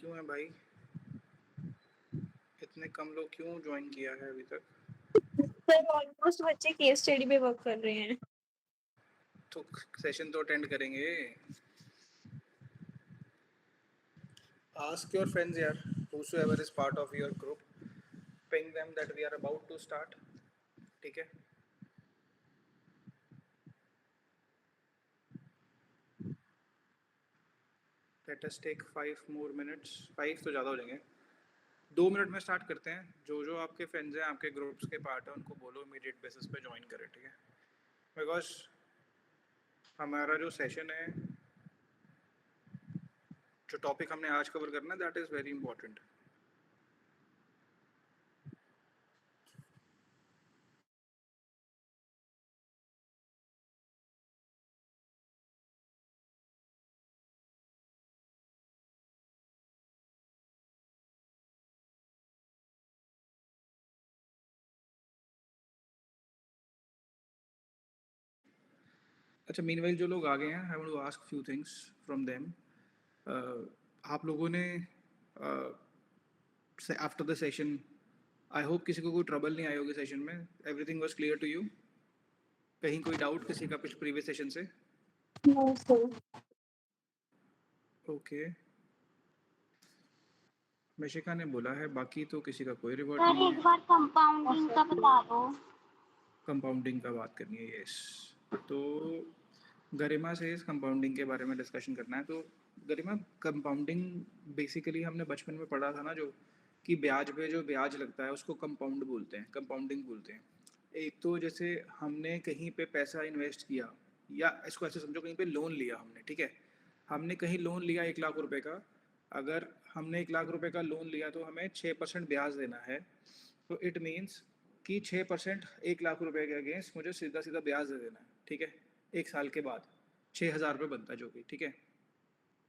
क्यों है भाई? इतने कम लोग क्यों ज्वाइन किया है अभी तक? सर ऑलमोस्ट बच्चे केस स्टडी पे वर्क कर रहे हैं। तो सेशन तो अटेंड करेंगे। Ask your friends यार, whosoever is part of your group, ping them that we are about to start. ठीक है? Let us take 5 more minutes. 5 तो ज़्यादा हो जाएंगे। 2 मिनट में स्टार्ट करते हैं। जो जो आपके फ्रेंड्स हैं, आपके ग्रुप्स के पार्ट हैं, उनको बोलो इमीडिएट बेसिस पे ज्वाइन करें, ठीक है? बिकॉज हमारा जो सेशन है, जो टॉपिक हमने आज कवर करना है, दैट इज़ वेरी इंपॉर्टेंट। अच्छा, मीनवाइल जो लोग आ गए हैं, I want to ask few things from them. आप लोगों ने after the session, I hope किसी को कोई ट्रबल नहीं आई होगी सेशन में। Everything was clear to you? कहीं कोई डाउट किसी का कुछ प्रीवियस सेशन से? No sir. ओके, मिशिका ने बोला है, बाकी तो किसी का कोई रिवर्ट सर नहीं एक है। बार कंपाउंडिंग का बता दो। कंपाउंडिंग का बात करनी है, यस। तो गरिमा से इस कंपाउंडिंग के बारे में डिस्कशन करना है। तो गरिमा, कंपाउंडिंग बेसिकली हमने बचपन में पढ़ा था ना, जो कि ब्याज पे जो ब्याज लगता है उसको कंपाउंड बोलते हैं, कंपाउंडिंग बोलते हैं। एक तो जैसे हमने कहीं पे पैसा इन्वेस्ट किया, या इसको ऐसे समझो कहीं पे लोन लिया हमने, ठीक है? हमने कहीं लोन लिया 1 लाख रुपए का। अगर हमने 1 लाख रुपए का लोन लिया तो हमें 6% ब्याज देना है। तो इट मीन्स कि 6% 1 लाख रुपए के अगेंस्ट मुझे सीधा सीधा ब्याज दे देना है, ठीक है? 1 साल के बाद 6,000 रुपये बनता है, जो कि ठीक है।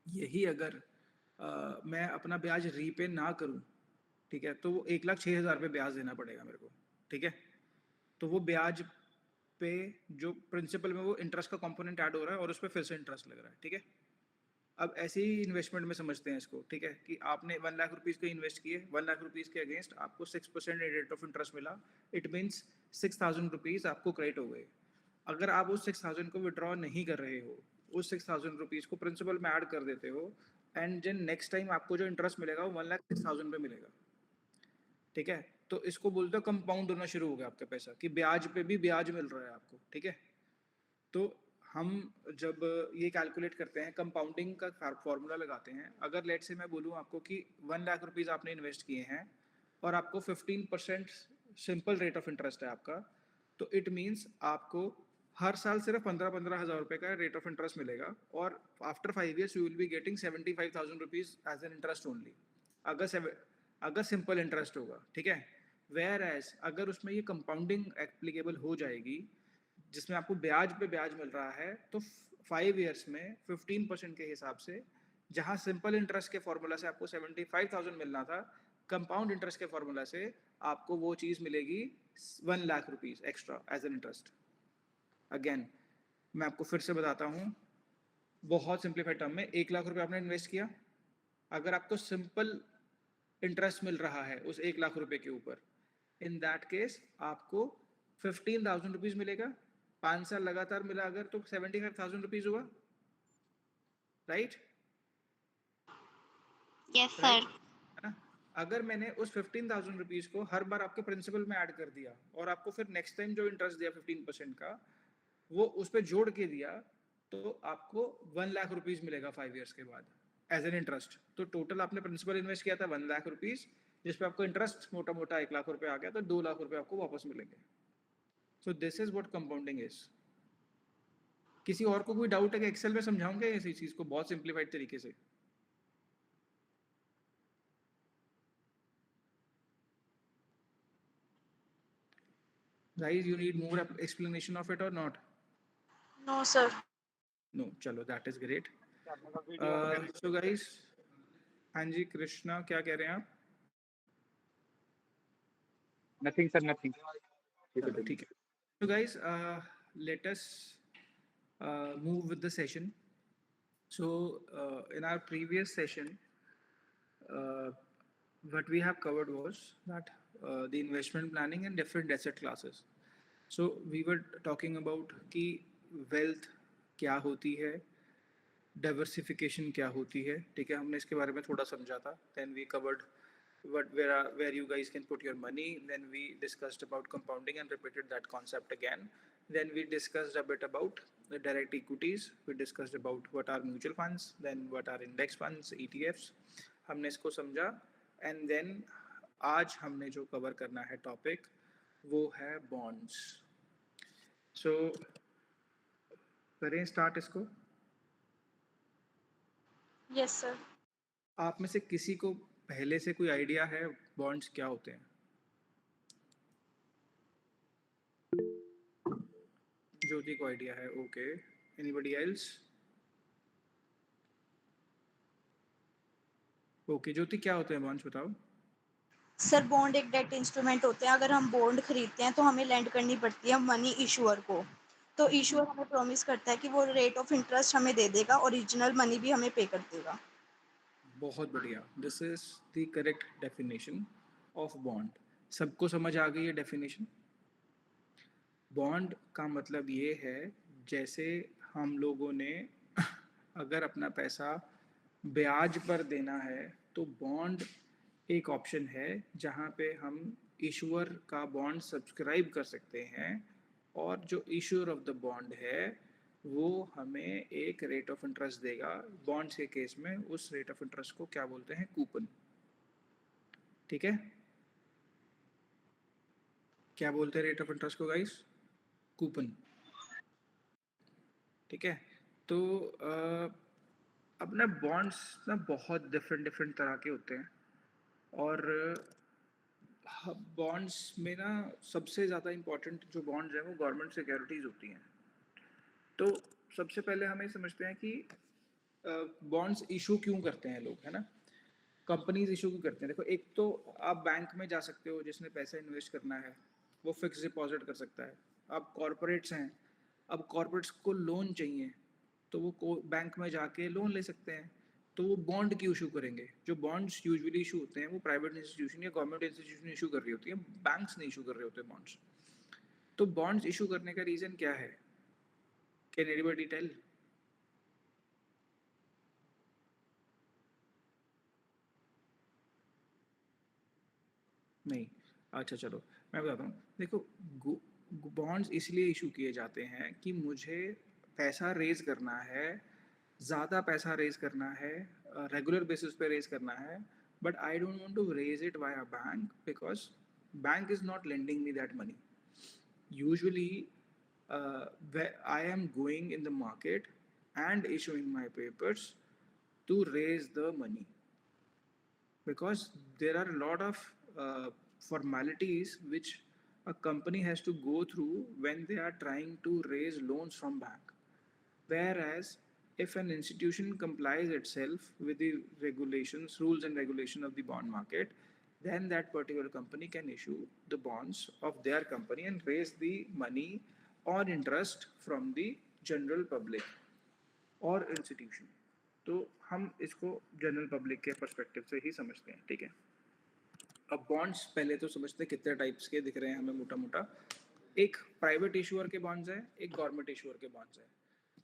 यही अगर मैं अपना ब्याज रीपे ना करूं, ठीक है, तो वो 1,06,000 रुपये ब्याज देना पड़ेगा मेरे को, ठीक है? तो वो ब्याज पे जो प्रिंसिपल में वो इंटरेस्ट का कंपोनेंट ऐड हो रहा है और उस पर फिर से इंटरेस्ट लग रहा है, ठीक है? अब ऐसे ही इन्वेस्टमेंट में समझते हैं इसको, ठीक है? कि आपने 1 लाख रुपीज़ के इन्वेस्ट किए, 1 लाख रुपीज़ के अगेंस्ट आपको 6% रेट ऑफ इंटरेस्ट मिला। इट मीन्स 6,000 रुपीज़ आपको क्रेडिट हो गए। अगर आप उस 6,000 को विड्रॉ नहीं कर रहे हो, उस 6,000 रुपीज़ को प्रिंसिपल में ऐड कर देते हो, एंड देन नेक्स्ट टाइम आपको जो इंटरेस्ट मिलेगा वो 1,06,000 पे मिलेगा, ठीक है? तो इसको बोलते हो कंपाउंड होना शुरू हो गया आपका पैसा, कि ब्याज पे भी ब्याज मिल रहा है आपको, ठीक है? तो हम जब ये कैलकुलेट करते हैं, कंपाउंडिंग का फॉर्मूला लगाते हैं। अगर लेट से मैं बोलूँ आपको कि 1 लाख रुपीज़ आपने इन्वेस्ट किए हैं और आपको 15% सिंपल रेट ऑफ इंटरेस्ट है आपका, तो इट मीन्स आपको हर साल सिर्फ 15-15 हज़ार रुपये का रेट ऑफ इंटरेस्ट मिलेगा, और after 5 years you will be getting 75,000 rupees as an interest only. अगर सिंपल इंटरेस्ट होगा, ठीक है? वेयर एज अगर उसमें ये कंपाउंडिंग एप्लीकेबल हो जाएगी, जिसमें आपको ब्याज पे ब्याज मिल रहा है, तो 5 ईयर्स में 15% के हिसाब से, जहां सिंपल इंटरेस्ट के फॉर्मूला से आपको 75,000 मिलना था, कंपाउंड इंटरेस्ट के फॉर्मूला से आपको वो चीज़ मिलेगी 1 lakh rupees extra as an interest. Again मैं आपको फिर से बताता हूँ, बहुत सिंप्लीफाइड टर्म में, 1 लाख रुपए आपने इन्वेस्ट किया। अगर आपको सिंपल इंटरेस्ट मिल रहा है उस 1 लाख रुपए के ऊपर, इन दैट केस आपको 15,000 रुपीज मिलेगा। 5 साल लगातार मिला अगर, तो 75,000 रुपीज हुआ, राइट? Yes right, sir. है ना? अगर मैंने उस 15,000 रुपीज को हर बार आपके प्रिंसिपल में ऐड कर दिया, और आपको फिर नेक्स्ट टाइम जो इंटरेस्ट दिया 15% का, वो उस पर जोड़ के दिया, तो आपको 1 लाख रुपीज मिलेगा 5 ईयर्स के बाद एज एन इंटरेस्ट। तो टोटल आपने प्रिंसिपल इन्वेस्ट किया था 1 लाख रुपीज, जिसपे आपको इंटरेस्ट मोटा मोटा 1 लाख रुपए आ गया, तो 2 लाख रुपए आपको वापस मिलेंगे। So this is what compounding is. किसी और को कोई डाउट है कि एक्सेल में समझाऊंगे इसी चीज को बहुत सिंप्लीफाइड तरीके से? Guys, you need more explanation of it or not? No sir. No, चलो, that is great. So guys, हाँ जी कृष्णा, क्या कह रहे हैं आप? Nothing sir, nothing. चलो ठीक है। So guys, let us move with the session. So in our previous session, what we have covered was that the investment planning and different asset classes. So we were talking about कि wealth क्या होती है, diversification क्या होती है, ठीक है, हमने इसके बारे में थोड़ा समझा था. Then we covered what where you guys can put your money. Then we discussed about compounding and repeated that concept again. Then we discussed a bit about the direct equities. We discussed about what are mutual funds, then what are index funds, ETFs. हमने इसको समझा. And then आज हमने जो cover करना है topic वो है बॉन्ड्स. सो करें स्टार्ट इसको. Yes sir. आप में से किसी को पहले से कोई आइडिया है बॉन्ड्स क्या होते हैं? ज्योति को आइडिया है. Okay, anybody else? ओके ज्योति, क्या होते हैं बॉन्ड्स, बताओ. सर बॉन्ड एक डेट इंस्ट्रूमेंट होते हैं. अगर हम बॉन्ड खरीदते हैं तो हमें लेंड करनी पड़ती है मनी इशूअर को. तो इशूअर हमें प्रॉमिस करता है कि वो रेट ऑफ इंटरेस्ट हमें दे देगा, ओरिजिनल मनी भी हमें पे कर देगा. बहुत बढ़िया. This is the correct definition of bond. सबको समझ आ गई है डेफिनेशन? बॉन्ड का मतलब ये है जैसे हम लोगों ने अगर अपना पैसा ब्याज पर देना है तो बॉन्ड एक ऑप्शन है जहाँ पे हम इशूअर का बॉन्ड सब्सक्राइब कर सकते हैं और जो इशूअर ऑफ द बॉन्ड है वो हमें एक रेट ऑफ इंटरेस्ट देगा. बॉन्ड्स के केस में उस रेट ऑफ इंटरेस्ट को क्या बोलते हैं? कूपन. ठीक है, क्या बोलते हैं रेट ऑफ इंटरेस्ट को गाइस? कूपन. ठीक है, तो अपना बॉन्ड्स ना बहुत डिफरेंट तरह के होते हैं और बॉन्ड्स में ना सबसे ज़्यादा इम्पोर्टेंट जो बॉन्ड्स हैं वो गवर्नमेंट सिक्योरिटीज़ होती हैं. तो सबसे पहले हमें समझते हैं कि बॉन्ड्स इशू क्यों करते हैं लोग, है ना. कंपनीज इशू क्यों करते हैं? देखो, एक तो आप बैंक में जा सकते हो, जिसने पैसा इन्वेस्ट करना है वो फिक्स डिपॉजिट कर सकता है. अब कॉरपोरेट्स हैं, अब कॉरपोरेट्स को लोन चाहिए तो वो बैंक में जाके लोन ले सकते हैं. तो वो बॉन्ड क्यों इशू करेंगे? जो बॉन्ड्स यूजुअली इशू होते हैं वो प्राइवेट इंस्टीट्यूशन या गवर्नमेंट इंस्टीट्यूशन इशू कर रही होती है, बैंक्स नहीं इशू कर रहे होते बॉन्ड्स. तो बॉन्ड्स इशू करने का रीज़न क्या है? Can anybody tell? नहीं. अच्छा चलो मैं बताता हूँ. देखो, बॉन्ड्स इसलिए इशू किए जाते हैं कि मुझे पैसा रेज करना है, ज़्यादा पैसा रेज करना है, रेगुलर बेसिस पे रेज करना है, but I don't want to raise it via bank because bank is not lending me that money. Usually I am going in the market and issuing my papers to raise the money because there are a lot of formalities which a company has to go through when they are trying to raise loans from bank. Whereas if an institution complies itself with the regulations, rules and regulation of the bond market, then that particular company can issue the bonds of their company and raise the money on interest from the general public और institution. तो हम इसको general public के perspective से ही समझते हैं. ठीक है, अब बॉन्ड्स पहले तो समझते हैं कितने टाइप्स के दिख रहे हैं हमें मोटा मोटा. एक प्राइवेट इशूअर के बॉन्ड्स है, एक गवर्नमेंट इशूअर के बॉन्ड्स है.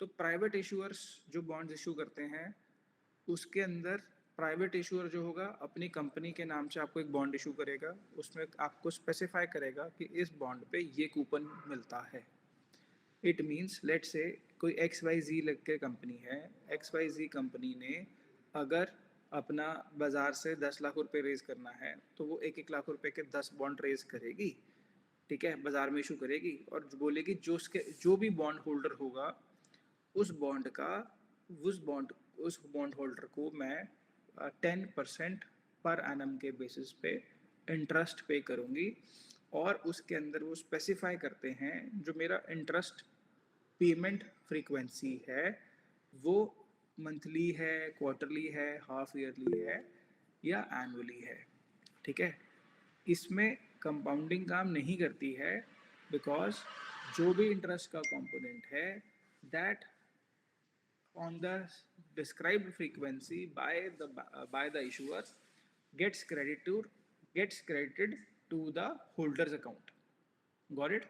तो प्राइवेट इशूअर्स जो बॉन्ड्स इशू करते हैं उसके अंदर प्राइवेट इशूअर जो होगा अपनी कंपनी के नाम से आपको एक बॉन्ड इशू करेगा, उसमें आपको स्पेसिफाई करेगा कि इस बॉन्ड पे ये कूपन मिलता है. इट मीन्स लेट से कोई XYZ लग के कंपनी है, XYZ कंपनी ने अगर अपना बाज़ार से 10 लाख रुपए रेज करना है तो वो 1-1 लाख रुपए के 10 बॉन्ड रेज करेगी. ठीक है, बाज़ार में इशू करेगी और बोलेगी जो भी बॉन्ड होल्डर होगा उस बॉन्ड होल्डर को मैं 10% पर एनम के बेसिस पे इंटरेस्ट पे करूँगी. और उसके अंदर वो स्पेसिफाई करते हैं जो मेरा इंटरेस्ट पेमेंट फ्रीक्वेंसी है वो मंथली है, क्वार्टरली है, हाफ ईयरली है या एनुअली है. ठीक है, इसमें कंपाउंडिंग काम नहीं करती है बिकॉज जो भी इंटरेस्ट का कंपोनेंट है that on the described frequency by the issuer gets credited to the holder's account. Got it?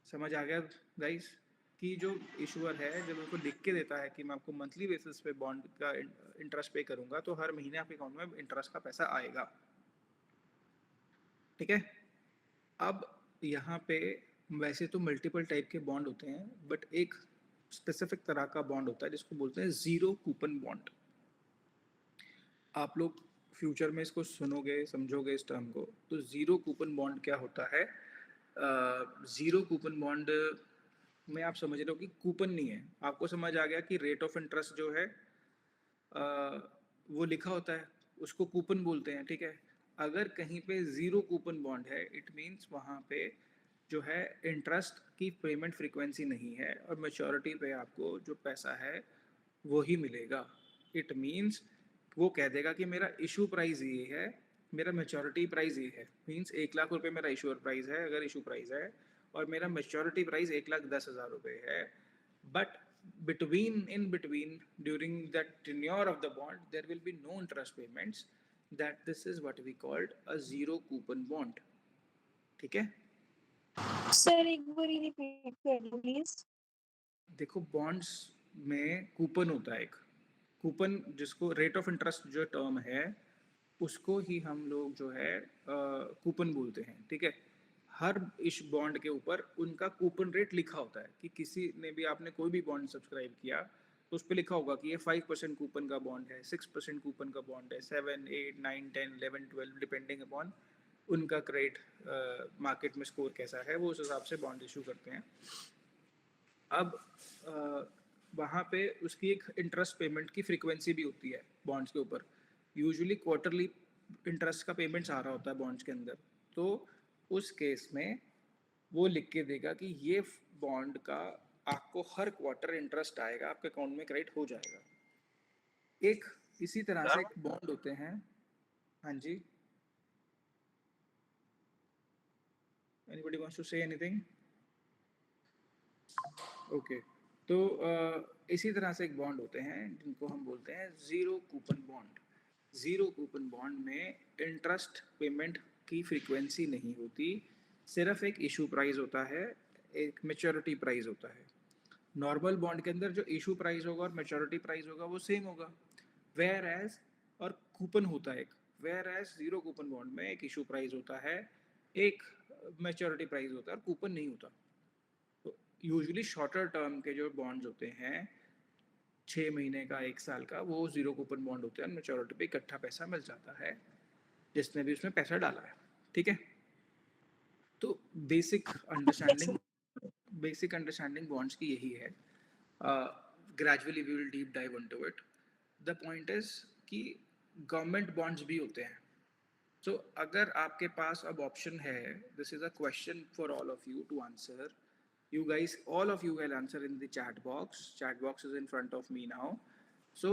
समझ आ गया गाइस कि जो इशूअर है जब उसको लिख के देता है कि मैं आपको मंथली बेसिस पे बॉन्ड का इंटरेस्ट पे करूंगा तो हर महीने आपके अकाउंट में इंटरेस्ट का पैसा आएगा, ठीक है। अब यहाँ पे वैसे तो मल्टीपल टाइप के बॉन्ड होते हैं, बट एक स्पेसिफिक तरह का बॉन्ड होता है जिसको बोलते हैं जीरो कूपन बॉन्ड। आप लोग फ्यूचर में इसको सुनोगे, समझोगे इस टर्म को। तो जीरो कूपन बॉन्ड क्या होता है? जीरो कूपन बॉन्ड में आप समझ रहे हो कि कूपन नहीं है, आपको समझ आ गया कि रेट ऑफ इंटरेस्ट जो है वो लिखा होता है, उसको कूपन बोलते हैं, ठीक है। अगर कहीं पे जीरो कूपन बॉन्ड है, इट मीन्स वहाँ पे जो है इंटरेस्ट की पेमेंट फ्रीक्वेंसी नहीं है और मैच्योरिटी पे आपको जो पैसा है वो ही मिलेगा। इट मीन्स वो कह देगा कि मेरा इशू प्राइस ये है, मेरा मैच्योरिटी प्राइस ये है। मीन्स 1 लाख रुपए मेरा इशूअर प्राइस है अगर इशू प्राइस है, और मेरा मैच्योरिटी प्राइस 1,10,000 रुपए है। But in between during that tenure of the bond there will be no interest payments, that this is what we called a zero coupon bond, ठीक है। Sir एक बार रिपीट कर दो प्लीज। देखो बॉन्ड्स में coupon होता है, एक कूपन जिसको रेट ऑफ इंटरेस्ट जो टर्म है उसको ही हम लोग जो है कूपन बोलते हैं, ठीक है। हर इस बॉन्ड के ऊपर उनका कूपन रेट लिखा होता है कि किसी ने भी, आपने कोई भी बॉन्ड सब्सक्राइब किया तो उस पर लिखा होगा कि ये 5% कूपन का बॉन्ड है, 6% कूपन का बॉन्ड है, 7, 8, 9, 10, 11, 12 डिपेंडिंग अपॉन उनका क्रेडिट मार्केट में स्कोर कैसा है, वो उस हिसाब से बॉन्ड इशू करते हैं। अब वहाँ पे उसकी एक इंटरेस्ट पेमेंट की फ्रीक्वेंसी भी होती है बॉन्ड्स के ऊपर। यूजुअली क्वार्टरली इंटरेस्ट का पेमेंट्स आ रहा होता है बॉन्ड्स के अंदर। तो उस केस में वो लिख के देगा कि ये बॉन्ड का आपको हर क्वार्टर इंटरेस्ट आएगा, आपके अकाउंट में क्रेडिट हो जाएगा। एक इसी तरह से एक बॉन्ड होते हैं। हाँ जी, anybody wants to say anything? Okay, तो इसी तरह से एक बॉन्ड होते हैं जिनको हम बोलते हैं zero coupon bond. Zero coupon bond में इंटरेस्ट पेमेंट की फ्रीक्वेंसी नहीं होती, सिर्फ एक इशू प्राइस होता है, एक मैच्योरिटी प्राइस होता है। नॉर्मल बॉन्ड के अंदर जो इशू प्राइस होगा और मैच्योरिटी प्राइस होगा वो सेम होगा, वेयर एज और कूपन होता है एक, whereas zero coupon bond में एक इशू प्राइस होता है, एक मैच्योरिटी प्राइस होता है और कूपन नहीं होता। तो यूजुअली शॉर्टर टर्म के जो बॉन्ड्स होते हैं 6 महीने का, 1 साल का, वो जीरो कूपन बॉन्ड होते हैं। मैच्योरिटी पे इकट्ठा पैसा मिल जाता है जिसने भी उसमें पैसा डाला है, ठीक है। तो बेसिक अंडरस्टैंडिंग बॉन्ड्स की यही है। Gradually we will deep dive into it. The point is कि गवर्नमेंट बॉन्ड्स भी होते हैं। तो अगर आपके पास अब ऑप्शन है, this is a question for all of you to answer. You guys, all of you will answer in the chat box. Chat box is in front of me now. So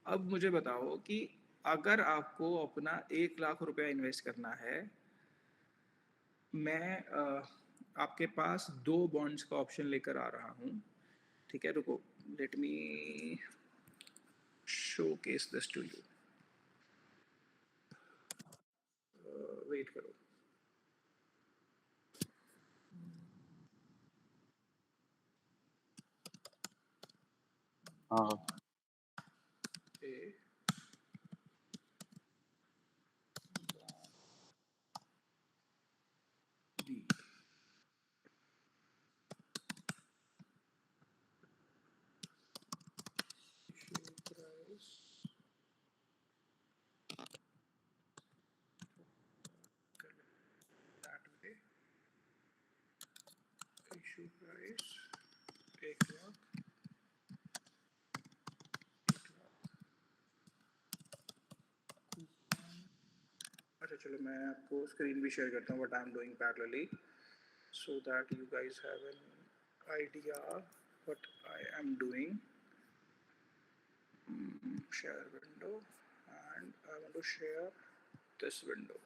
अब मुझे बताओ कि अगर आपको अपना 1 लाख रुपया invest करना है, मैं आपके पास 2 बॉन्ड्स का ऑप्शन लेकर आ रहा हूँ, ठीक है। रुको, let me showcase this to you. Wait करो। हाँ A D issue price that way, issue price 1 lakh, 1 lakh. अच्छा चलो, मैं आपको स्क्रीन भी शेयर करता हूँ what I am doing parallelly, so that you guys have an idea what I am doing. Share window, and I want to share this window.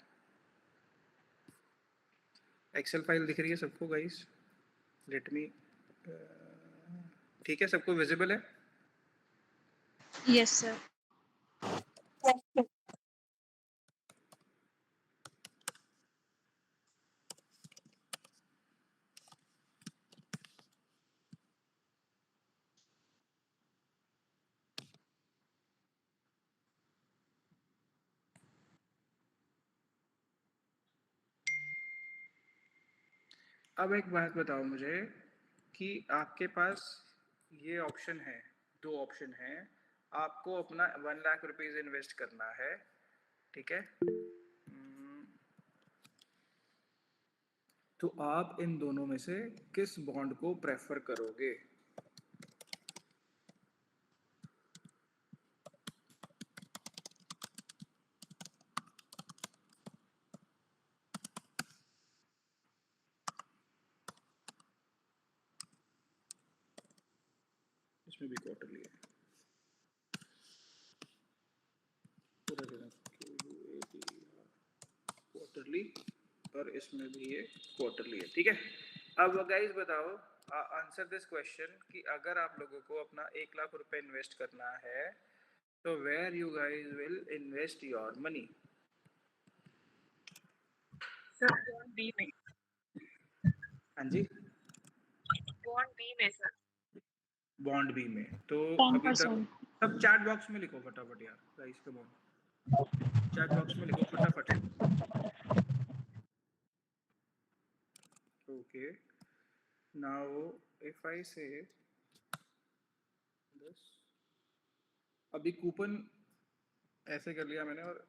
Excel file दिख रही है सबको गाइस? लेट मी, ठीक है, सबको visible है? Yes sir. अब एक बात बताओ मुझे कि आपके पास ये ऑप्शन है, 2 ऑप्शन है, आपको अपना 1 लाख रुपीस इन्वेस्ट करना है, ठीक है? तो आप इन दोनों में से किस बॉन्ड को प्रेफर करोगे? इसमें भी क्वार्टरली है, पूरा देना क्वार्टरली, और इसमें भी ये क्वार्टरली है, ठीक है? अब गाइस बताओ, आंसर दिस क्वेश्चन कि अगर आप लोगों को अपना 1 लाख रुपए इन्वेस्ट करना है तो where you guys will invest your money? Sir bond B में। हाँ जी, बॉन्ड बी में सर। बॉन्ड बी में। तो अभी तक 10%. सब चैट बॉक्स में लिखो फटाफट यार guys, come on, chat box में लिखो फटाफट। ओके, नाउ इफ आई से दिस, अभी कूपन ऐसे कर लिया मैंने, और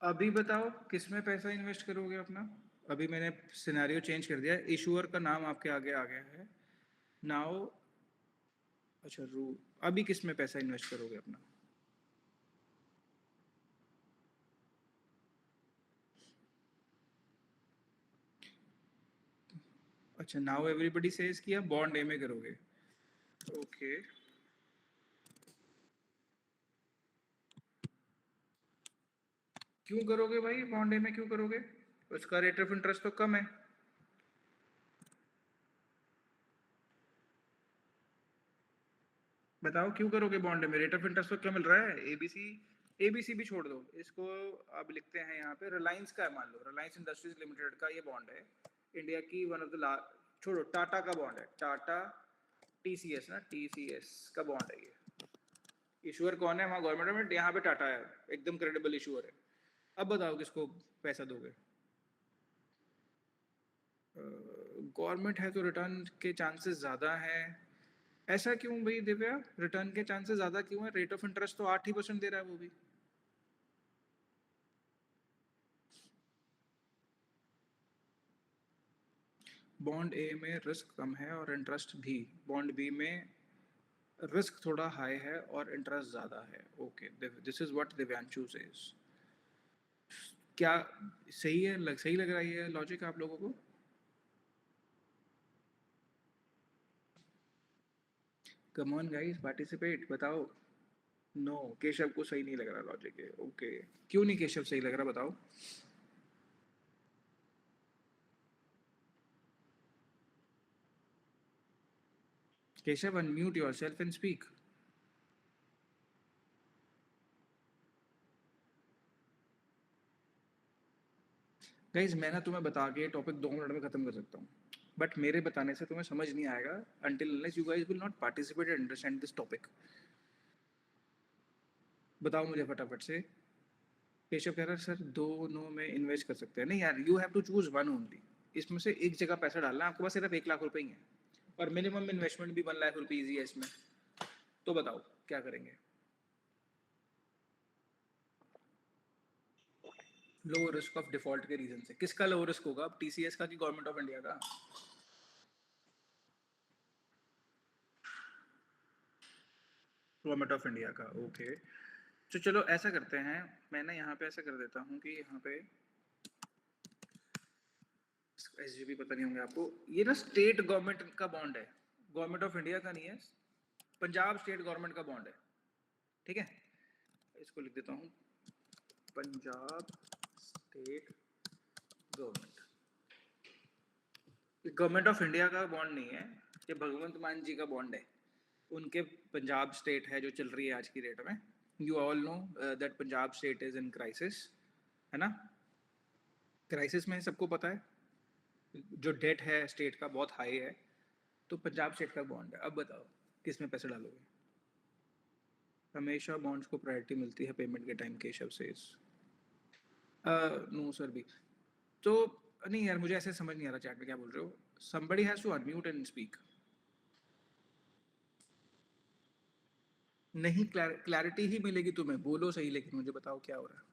अभी बताओ किस में पैसा इन्वेस्ट करोगे अपना? अभी मैंने सिनेरियो चेंज कर दिया, इशूअर का नाम आपके आगे आ गया है नाउ। अच्छा रू, अभी किस में पैसा इन्वेस्ट करोगे अपना? अच्छा, नाउ एवरीबॉडी सेज कि आप बॉन्ड ए में करोगे। ओके, क्यों करोगे भाई बॉन्ड ए में, क्यों करोगे? उसका रेट ऑफ इंटरेस्ट तो कम है। बताओ क्यों करोगे बॉन्ड में, रेट ऑफ इंटरेस्ट तो क्या मिल रहा है? एबीसी, एबीसी भी छोड़ दो, इसको अब लिखते हैं यहाँ पे रिलायंस का है, मान लो रिलायंस इंडस्ट्रीज लिमिटेड का ये बॉन्ड है, इंडिया की वन ऑफ द, छोड़ो, टाटा का बॉन्ड है, टाटा टीसीएस ना, टीसीएस का बॉन्ड है ये। इशूअर कौन है? वहाँ गवर्नमेंट, यहाँ पे टाटा है, एकदम क्रेडिबल इशूअर है। अब बताओ किसको पैसा दोगे? गवर्नमेंट है तो रिटर्न के चांसेस ज़्यादा हैं। ऐसा क्यों भाई दिव्या, रिटर्न के चांसेस ज़्यादा क्यों है? रेट ऑफ इंटरेस्ट तो 8% दे रहा है वो भी। बॉन्ड ए में रिस्क कम है और इंटरेस्ट भी, बॉन्ड बी में रिस्क थोड़ा हाई है और इंटरेस्ट ज़्यादा है। Okay, this is what Divyanshu says. क्या सही है, सही लग रहा है ये लॉजिक आप लोगों को? कम ऑन गाइस, पार्टिसिपेट, बताओ। नो, केशव को सही नहीं लग रहा लॉजिक है। ओके, क्यों नहीं केशव सही लग रहा, बताओ। Keshav, unmute yourself and speak. Guys मैं ना तुम्हें बता के टॉपिक 2 मिनट में खत्म कर सकता हूँ, बट मेरे बताने से तुम्हें समझ नहीं आएगा until unless you guys will not participate and understand this topic। बताओ मुझे फटाफट से। केशव कह रहा है सर दोनों में इन्वेस्ट कर सकते हैं। नहीं यार, you have to choose one only, इसमें से एक जगह पैसा डालना है। आपके पास सिर्फ 1 लाख रुपए ही है और मिनिमम इन्वेस्टमेंट भी 1 लाख रुपीज ही है इसमें। तो बताओ क्या करेंगे? लो रिस्क ऑफ डिफॉल्ट के रीजन से। किसका लो रिस्क होगा अब, टीसीएस का कि गवर्नमेंट ऑफ इंडिया का? गवर्नमेंट ऑफ इंडिया का। ओके, तो चलो ऐसा करते हैं, मैं ना यहाँ पे ऐसा कर देता हूँ कि यहाँ पे एसजीबी पता नहीं होंगे आपको, ये ना स्टेट गवर्नमेंट का बॉन्ड है, गवर्नमेंट ऑफ इंडिया का नहीं है, पंजाब स्टेट गवर्नमेंट का बॉन्ड है। ठीक है, इसको लिख देता हूँ, Punjab state government. Government of India का बॉन्ड नहीं है, ये भगवंत मान जी का बॉन्ड है, उनके पंजाब स्टेट है जो चल रही है आज की डेट में। You all know that Punjab state is in crisis, है ना, क्राइसिस में सबको पता है, जो डेट है स्टेट का बहुत हाई है, तो पंजाब स्टेट का बॉन्ड है। अब बताओ किस में पैसे डालोगे? हमेशा बॉन्ड्स को प्रायोरिटी मिलती है पेमेंट के time, Keshav says. No sir भी तो नहीं यार, मुझे ऐसे समझ नहीं आ रहा चैट में क्या बोल रहे हो। somebody has to unmute and speak। नहीं, क्लैरिटी ही मिलेगी तुम्हें, बोलो सही, लेकिन मुझे बताओ क्या हो रहा है।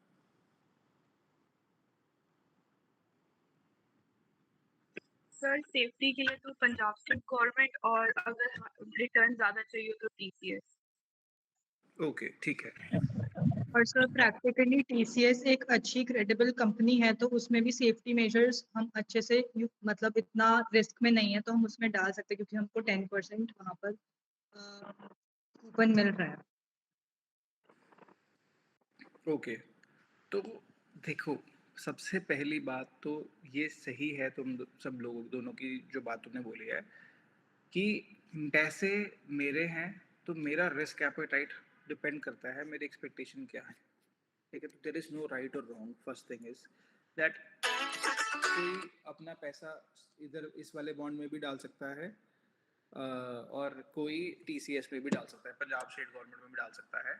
सर सेफ्टी के लिए तो पंजाब स्टेट गवर्नमेंट, और अगर रिटर्न ज्यादा चाहिए तो टीसीएस। ओके ठीक है। और सर प्रैक्टिकली टीसीएस एक अच्छी क्रेडिबल कंपनी है, तो उसमें भी सेफ्टी मेजर्स हम अच्छे से मतलब इतना रिस्क में नहीं है, तो हम उसमें डाल सकते हैं, क्योंकि हमको 10% वहाँ पर कूपन मिल रहा है। ओके तो देखो, सबसे पहली बात तो ये सही है, तुम सब लोगों दोनों की जो बात तुमने बोली है कि पैसे मेरे हैं तो मेरा रिस्क एपेटाइट डिपेंड करता है मेरी एक्सपेक्टेशन क्या है, ठीक है। तो देयर इज नो राइट और wrong. First thing is that कोई अपना पैसा इधर इस वाले बॉन्ड में भी डाल सकता है और कोई टीसीएस में भी डाल सकता है, पंजाब स्टेट गवर्नमेंट में भी डाल सकता है।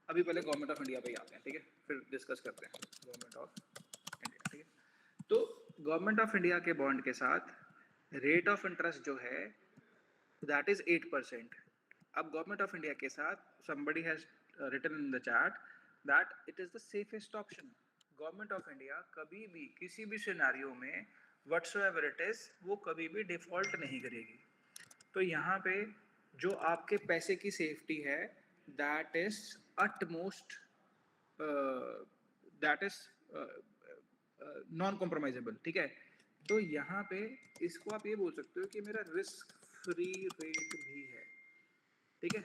अभी पहले गवर्नमेंट ऑफ इंडिया पे ही आते हैं, ठीक है, फिर डिस्कस करते हैं गवर्नमेंट ऑफ इंडिया, ठीक है। तो गवर्नमेंट ऑफ इंडिया के बॉन्ड के साथ रेट ऑफ इंटरेस्ट जो है दैट इज 8%। अब गवर्नमेंट ऑफ इंडिया के साथ somebody has written in the chat that it is the safest option। Government of India कभी भी किसी भी सिनेरियो में whatsoever it is वो कभी भी डिफॉल्ट नहीं करेगी। तो यहाँ पे जो आपके पैसे की सेफ्टी है that is utmost that is non compromisable, ठीक है। तो यहाँ पे इसको आप ये बोल सकते हो कि मेरा रिस्क फ्री रेट भी है, ठीक है।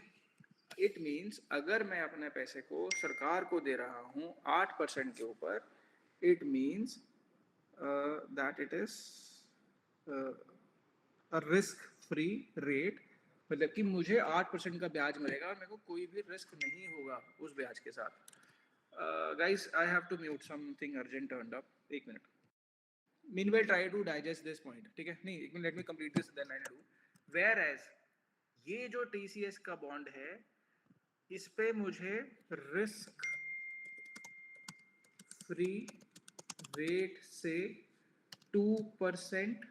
इट मीन्स अगर मैं अपने पैसे को सरकार को दे रहा हूँ 8% के ऊपर, it means that it is risk free rate, मतलब कि मुझे 8% का ब्याज मिलेगा और मेरे को कोई भी रिस्क नहीं होगा उस ब्याज के साथ। Guys I have to mute, something urgent turned up, एक मिनट। Meanwhile try to digest this point, ठीक है। नहीं, एक मिनट, let me complete this then I do. Whereas ये जो टीसीएस का बॉन्ड है इस पे मुझे रिस्क फ्री रेट से 2%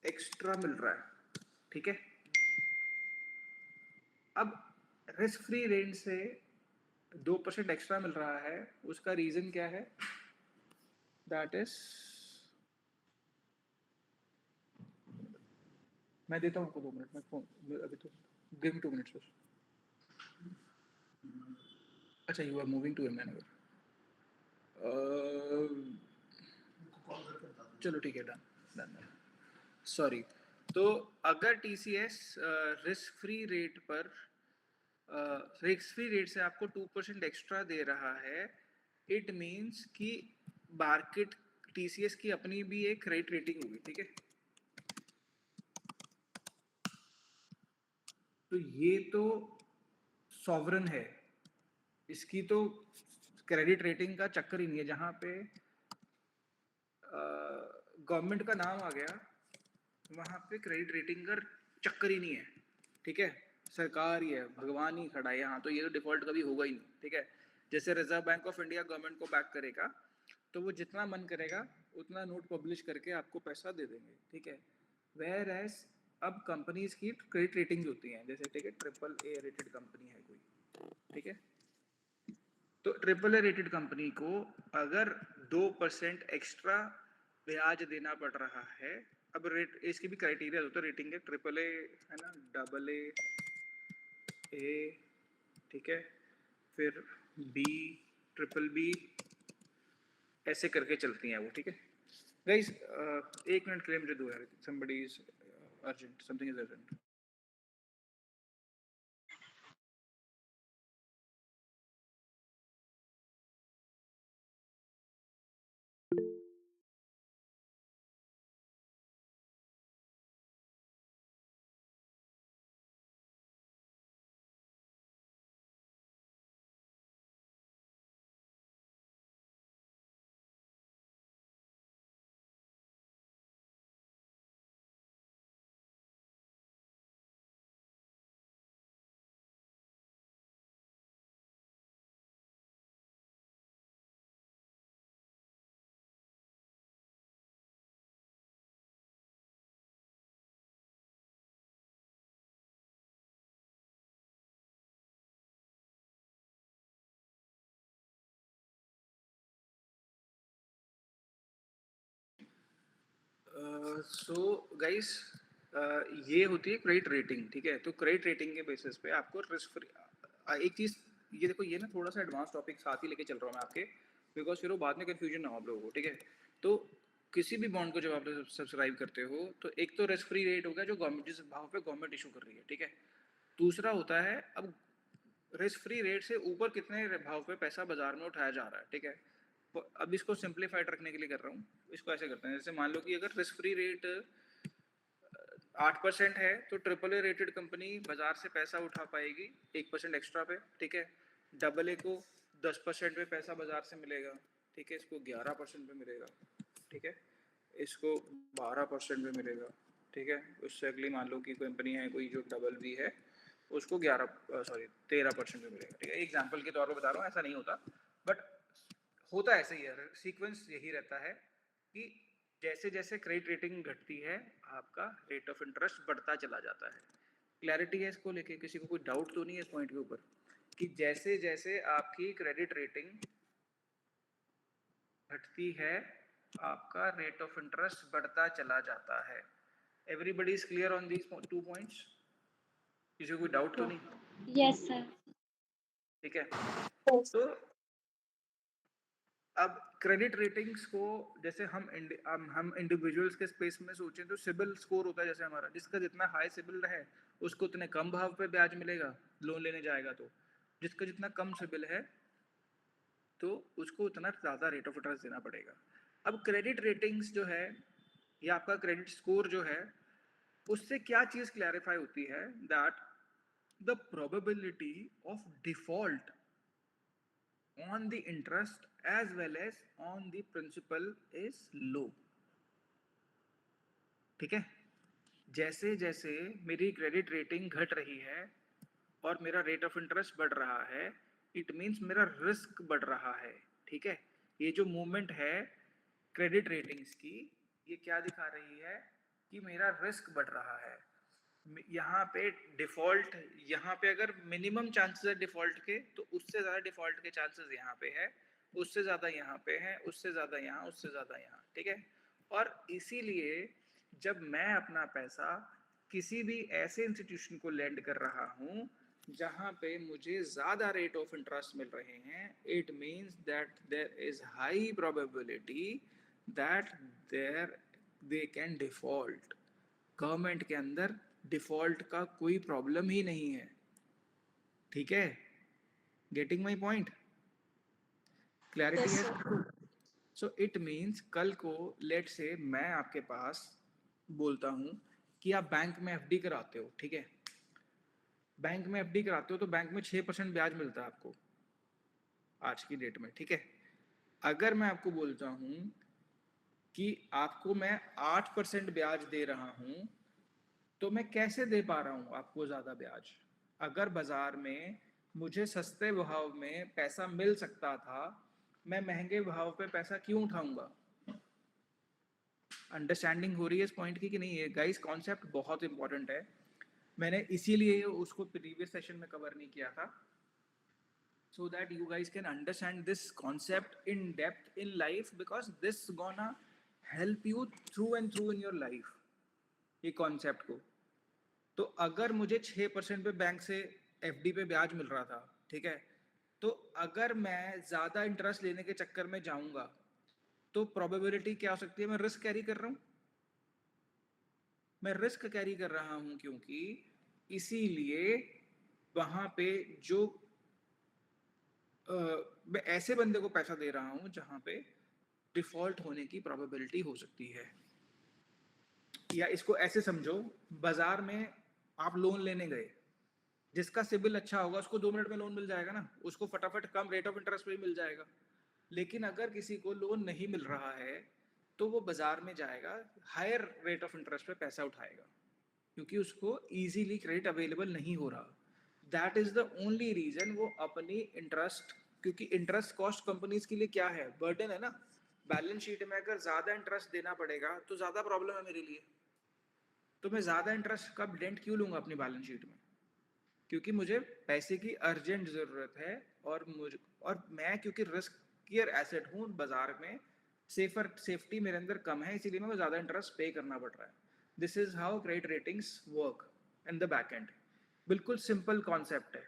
एक्स्ट्रा मिल रहा है, ठीक है। अब रिस्क फ्री रेट से 2% एक्स्ट्रा मिल रहा है, उसका रीजन क्या है? दैट इज, मैं देता हूँ आपको 2 मिनट, मैं फोन अभी तो गिव मी 2 मिनट्स बस। अच्छा, you are moving to Yamunanagar, चलो ठीक है, डन डन, सॉरी। तो अगर टीसीएस रिस्क फ्री रेट पर रिस्क फ्री रेट से आपको 2% एक्स्ट्रा दे रहा है, इट मीन्स कि मार्केट टीसीएस की अपनी भी एक क्रेडिट रेटिंग होगी, ठीक है। तो ये तो सॉवरन है, इसकी तो क्रेडिट रेटिंग का चक्कर ही नहीं है। जहाँ पे गवर्नमेंट का नाम आ गया वहाँ पे क्रेडिट रेटिंग का चक्कर ही नहीं है, ठीक है। सरकार ही है, भगवान ही खड़ा है यहाँ, तो ये तो डिफॉल्ट कभी होगा ही नहीं, ठीक है। जैसे reserve bank of India government को बैक करेगा तो वो जितना मन करेगा उतना नोट पब्लिश करके आपको पैसा दे देंगे, ठीक है। वेयर एज अब कंपनीज की क्रेडिट रेटिंग्स होती हैं, जैसे ठीक है AAA रेटेड कंपनी है कोई, ठीक है। तो AAA रेटेड कंपनी को अगर 2% एक्स्ट्रा ब्याज देना पड़ रहा है, अब रेट इसकी भी क्राइटेरिया होता है रेटिंग के, AAA है ना, AA, ठीक है, फिर B, BBB, ऐसे करके चलती हैं वो, ठीक है। गाइस 1 मिनट के लिए मुझे दो यार, somebody is urgent, something is urgent। So guys, ये होती है क्रेडिट रेटिंग, ठीक है। तो क्रेडिट रेटिंग के बेसिस पे आपको रिस्क फ्री, एक चीज ये देखो, ये ना थोड़ा सा एडवांस टॉपिक साथ ही लेके चल रहा हूँ मैं आपके, बिकॉज फिर वो बाद में कंफ्यूजन ना हो आप लोगों को, ठीक है। तो किसी भी बॉन्ड को जब आप सब्सक्राइब करते हो तो एक तो रिस्क फ्री रेट होगा जो गवर्नमेंट, जिस भाव पे गवर्नमेंट इशू कर रही है, ठीक है। दूसरा होता है अब रिस्क फ्री रेट से ऊपर कितने भाव पे पैसा बाजार में उठाया जा रहा है, ठीक है। तो अब इसको सिंप्लीफाइड रखने के लिए कर रहा हूँ, इसको ऐसे करते हैं, जैसे मान लो कि अगर रिस्क फ्री रेट 8% है तो ट्रिपल ए रेटेड कंपनी बाजार से पैसा उठा पाएगी 1% एक्स्ट्रा पे, ठीक है। डबल ए को 10% पे पैसा बाजार से मिलेगा, ठीक है। इसको 11% पे मिलेगा, ठीक है। इसको 12% पे मिलेगा, ठीक है। उससे अगली मान लो कि कंपनी है कोई जो डबल बी है, उसको 13% पे मिलेगा, ठीक है। एग्जाम्पल के तौर पर बता रहा हूँ, ऐसा नहीं होता, बट होता ऐसे ही है, सीक्वेंस यही रहता है कि जैसे जैसे क्रेडिट रेटिंग घटती है आपका रेट ऑफ इंटरेस्ट बढ़ता चला जाता है। क्लैरिटी है इसको लेके, किसी को कोई डाउट तो नहीं है इस पॉइंट के ऊपर कि जैसे जैसे आपकी क्रेडिट रेटिंग घटती है आपका रेट ऑफ इंटरेस्ट बढ़ता चला जाता है। Everybody is clear on these 2 points? किसी को कोई डाउट तो नहीं? Yes sir. ठीक है। तो अब क्रेडिट रेटिंग्स को जैसे हम इंडिविजुअल्स के स्पेस में सोचें तो सिबिल स्कोर होता है जैसे हमारा, जिसका जितना हाई सिबिल रहे उसको उतने कम भाव पे ब्याज मिलेगा लोन लेने जाएगा, तो जिसका जितना कम सिबिल है तो उसको उतना ज़्यादा रेट ऑफ इंटरेस्ट देना पड़ेगा। अब क्रेडिट रेटिंग्स जो है या आपका क्रेडिट स्कोर जो है, उससे क्या चीज़ क्लैरिफाई होती है, that the probability of default on the interest as well as on the principal is low, ठीक है। जैसे जैसे मेरी क्रेडिट रेटिंग घट रही है और मेरा रेट ऑफ इंटरेस्ट बढ़ रहा है, इट मींस मेरा रिस्क बढ़ रहा है, ठीक है। ये जो मूवमेंट है क्रेडिट रेटिंग्स की, ये क्या दिखा रही है कि मेरा रिस्क बढ़ रहा है। यहाँ पे डिफॉल्ट, यहाँ पे अगर मिनिमम चांसेस है डिफॉल्ट के, तो उससे ज़्यादा डिफॉल्ट के चांसेस यहाँ पे है, उससे ज़्यादा यहाँ पे है, उससे ज़्यादा यहाँ, उससे ज़्यादा यहाँ, ठीक है। और इसीलिए जब मैं अपना पैसा किसी भी ऐसे इंस्टीट्यूशन को लेंड कर रहा हूँ जहाँ पे मुझे ज़्यादा रेट ऑफ इंटरेस्ट मिल रहे हैं, it means that there is high probability that they can default. Government के अंदर डिफॉल्ट का कोई प्रॉब्लम ही नहीं है, ठीक है। Getting my point? क्लैरिटी है? सो इट मीन्स कल को लेट से मैं आपके पास बोलता हूं कि आप बैंक में एफडी कराते हो, ठीक है। बैंक में एफडी कराते हो तो बैंक में 6% ब्याज मिलता है आपको आज की डेट में, ठीक है। अगर मैं आपको बोलता हूं कि आपको मैं 8% ब्याज दे रहा हूं, तो मैं कैसे दे पा रहा हूँ आपको ज़्यादा ब्याज? अगर बाज़ार में मुझे सस्ते भाव में पैसा मिल सकता था, मैं महंगे भाव पे पैसा क्यों उठाऊंगा? अंडरस्टैंडिंग हो रही है इस पॉइंट की कि नहीं है गाइस? कॉन्सेप्ट बहुत इंपॉर्टेंट है, मैंने इसीलिए उसको प्रीवियस सेशन में कवर नहीं किया था, so that you guys can understand this concept in depth in life, because this gonna help you through and through in your life, ये कॉन्सेप्ट को। तो अगर मुझे 6% पे बैंक से एफडी पे ब्याज मिल रहा था, ठीक है, तो अगर मैं ज़्यादा इंटरेस्ट लेने के चक्कर में जाऊंगा तो प्रोबेबिलिटी क्या हो सकती है? मैं रिस्क कैरी कर रहा हूँ, मैं रिस्क कैरी कर रहा हूँ, क्योंकि इसीलिए वहाँ पे जो मैं ऐसे बंदे को पैसा दे रहा हूँ जहाँ पे डिफॉल्ट होने की प्रोबेबिलिटी हो सकती है। या इसको ऐसे समझो, बाजार में आप लोन लेने गए, जिसका सिबिल अच्छा होगा उसको 2 मिनट में लोन मिल जाएगा ना, उसको फटाफट कम रेट ऑफ इंटरेस्ट पे मिल जाएगा। लेकिन अगर किसी को लोन नहीं मिल रहा है तो वो बाजार में जाएगा, हायर रेट ऑफ इंटरेस्ट पे पैसा उठाएगा, क्योंकि उसको इजीली क्रेडिट अवेलेबल नहीं हो रहा। That is the only reason वो अपनी इंटरेस्ट, क्योंकि इंटरेस्ट कॉस्ट कंपनीज के लिए क्या है? बर्डन है ना। बैलेंस शीट में अगर ज्यादा इंटरेस्ट देना पड़ेगा तो ज्यादा प्रॉब्लम है मेरे लिए, तो मैं ज्यादा इंटरेस्ट का डेंट क्यों लूंगा अपनी बैलेंस शीट में? क्योंकि मुझे पैसे की अर्जेंट जरूरत है, और मैं क्योंकि रिस्कियर एसेट हूँ बाजार में, सेफ्टी मेरे अंदर कम है, इसीलिए मेरे को ज़्यादा इंटरेस्ट पे करना पड़ रहा है। This is how credit ratings work in the back and. बिल्कुल सिंपल कॉन्सेप्ट है,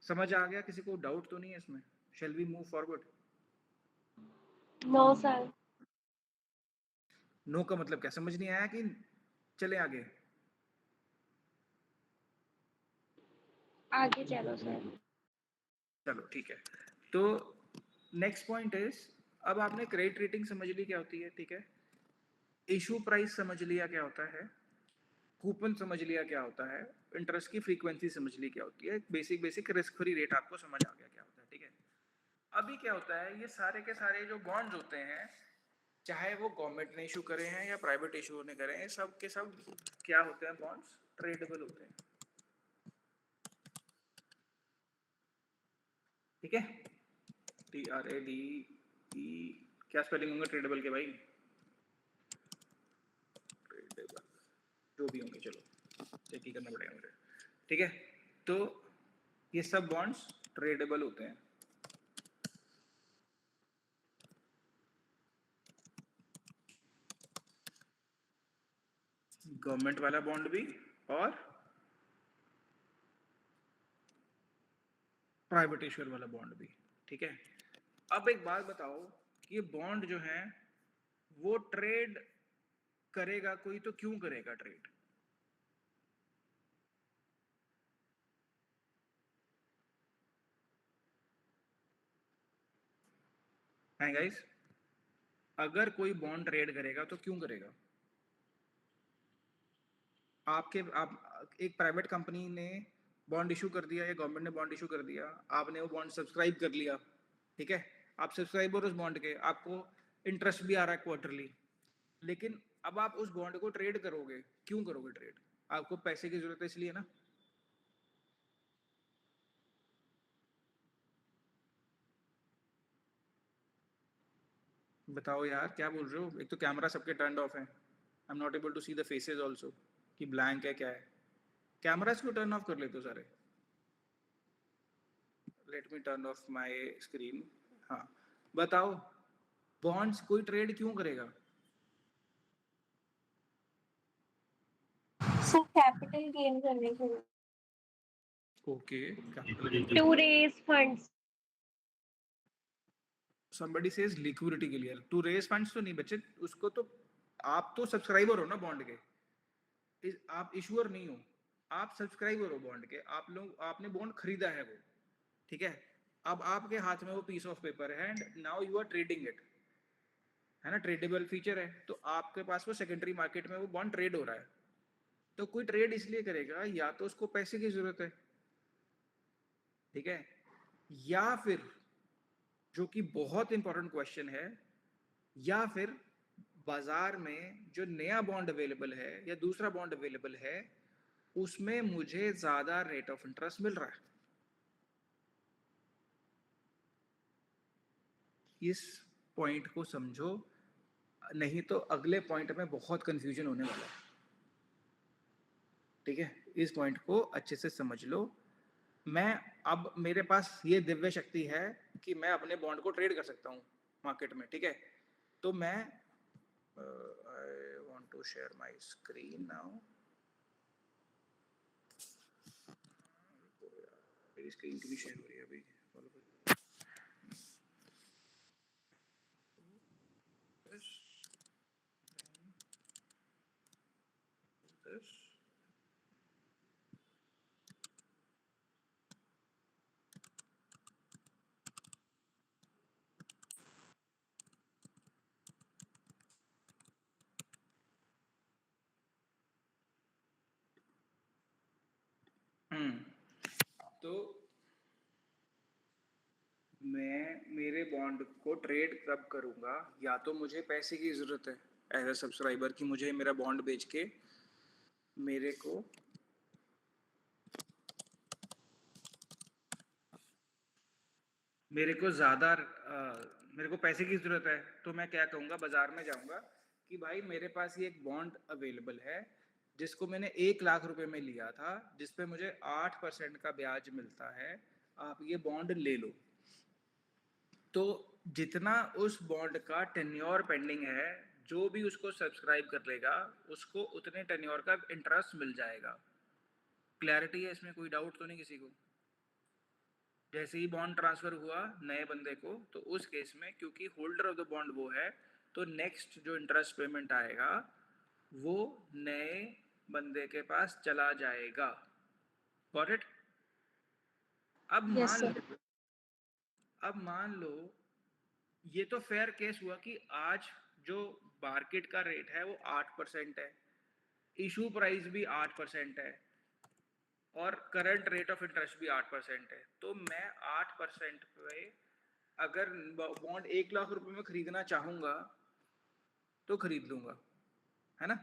समझ आ गया? किसी को डाउट तो नहीं है इसमें? Shall we move forward? No sir. No का मतलब क्या, समझ नहीं आया कि चले आगे? आगे चलो सर। चलो ठीक है। तो नेक्स्ट पॉइंट इज, अब आपने क्रेडिट रेटिंग समझ ली क्या होती है, ठीक है, इशू प्राइस समझ लिया क्या होता है, कूपन समझ लिया क्या होता है, इंटरेस्ट की फ्रीक्वेंसी समझ ली क्या होती है, बेसिक रिस्क फ्री रेट आपको समझ आ गया क्या होता है, ठीक है। अभी क्या होता है, ये सारे के सारे जो बॉन्ड्स होते हैं, चाहे वो गवर्नमेंट ने इशू करे हैं या प्राइवेट इशू ने करे हैं, सब के सब क्या होते हैं, बॉन्ड्स ट्रेडेबल होते हैं, ठीक है। TRADE, क्या स्पेलिंग होंगे ट्रेडेबल के भाई? ट्रेडेबल जो भी होंगे, चलो चेक ही करना पड़ेगा मुझे, ठीक है। तो ये सब बॉन्ड्स ट्रेडेबल होते हैं। गवर्नमेंट वाला बॉन्ड भी और प्राइवेट इश्यूर वाला बॉन्ड भी, ठीक है। अब एक बात बताओ कि ये बॉन्ड जो है वो ट्रेड करेगा कोई तो क्यों करेगा ट्रेड? है गाइस, अगर कोई बॉन्ड ट्रेड करेगा तो क्यों करेगा? आप एक प्राइवेट कंपनी ने बॉन्ड इशू कर दिया या गवर्नमेंट ने बॉन्ड इशू कर दिया, आपने वो बॉन्ड सब्सक्राइब कर लिया, ठीक है, आप सब्सक्राइबर उस बॉन्ड के, आपको इंटरेस्ट भी आ रहा है क्वार्टरली, लेकिन अब आप उस बॉन्ड को ट्रेड करोगे, क्यों करोगे ट्रेड? आपको पैसे की जरूरत है इसलिए ना। बताओ यार क्या बोल रहे हो? एक तो कैमरा सबके टर्न ऑफ है, I am not able to see the faces also कि ब्लैंक है क्या है। कैमरास को टर्न ऑफ कर लेते हो सारे। Let me turn off my screen. हाँ बताओ, बॉन्ड्स कोई ट्रेड क्यों करेगा? सर कैपिटल गेन करने के लिए। Okay, capital to raise funds. somebody says liquidity के लिए। टू रेज फंड्स तो नहीं बच्चे, उसको तो आप तो सब्सक्राइबर हो ना बॉन्ड के, आप इशूअर नहीं हो, आप सब्सक्राइबर हो बॉन्ड के, आप लोग, आपने बॉन्ड खरीदा है वो, ठीक है। अब आपके हाथ में वो पीस ऑफ पेपर है and now you are trading it, है ना, ट्रेडेबल फीचर है, तो आपके पास वो सेकेंडरी मार्केट में वो बॉन्ड ट्रेड हो रहा है। तो कोई ट्रेड इसलिए करेगा या तो उसको पैसे की जरूरत है, ठीक है, या फिर जो कि बहुत इंपॉर्टेंट क्वेश्चन है, या फिर बाजार में जो नया बॉन्ड अवेलेबल है या दूसरा बॉन्ड अवेलेबल है उसमें मुझे ज्यादा रेट ऑफ इंटरेस्ट मिल रहा है। इस पॉइंट को समझो, नहीं तो अगले पॉइंट में बहुत कंफ्यूजन होने वाला है, ठीक है। इस पॉइंट को अच्छे से समझ लो। मैं अब मेरे पास ये दिव्य शक्ति है कि मैं अपने बॉन्ड को ट्रेड कर सकता हूँ मार्केट में, ठीक है। तो मैं I want to share my screen now. मेरी स्क्रीन क्यों शेयर हो रही है अभी? this तो मैं मेरे बॉन्ड को ट्रेड कब करूंगा? या तो मुझे पैसे की जरूरत है एज ए सब्सक्राइबर कि मुझे मेरा बॉन्ड बेच के मेरे को ज्यादा मेरे को पैसे की जरूरत है, तो मैं क्या कहूँगा, बाजार में जाऊंगा कि भाई मेरे पास ये एक बॉन्ड अवेलेबल है जिसको मैंने 1 लाख रुपए में लिया था, जिसपे मुझे 8% का ब्याज मिलता है, आप ये बॉन्ड ले लो। तो जितना उस बॉन्ड का टेन्योर पेंडिंग है, जो भी उसको सब्सक्राइब कर लेगा उसको उतने टेन्योर का इंटरेस्ट मिल जाएगा। क्लैरिटी है इसमें? कोई डाउट तो नहीं किसी को? जैसे ही बॉन्ड ट्रांसफर हुआ नए बंदे को, तो उस केस में क्योंकि होल्डर ऑफ द बॉन्ड वो है, तो नेक्स्ट जो इंटरेस्ट पेमेंट आएगा वो नए बंदे के पास चला जाएगा। Got it? अब Yes, sir. मान लो ये तो फेयर केस हुआ कि आज जो मार्केट का रेट है वो 8% है, इशू प्राइस भी 8% है और करंट रेट ऑफ इंटरेस्ट भी 8% है। तो मैं 8% पे अगर बॉन्ड 1 लाख रुपए में खरीदना चाहूंगा तो खरीद लूंगा, है ना?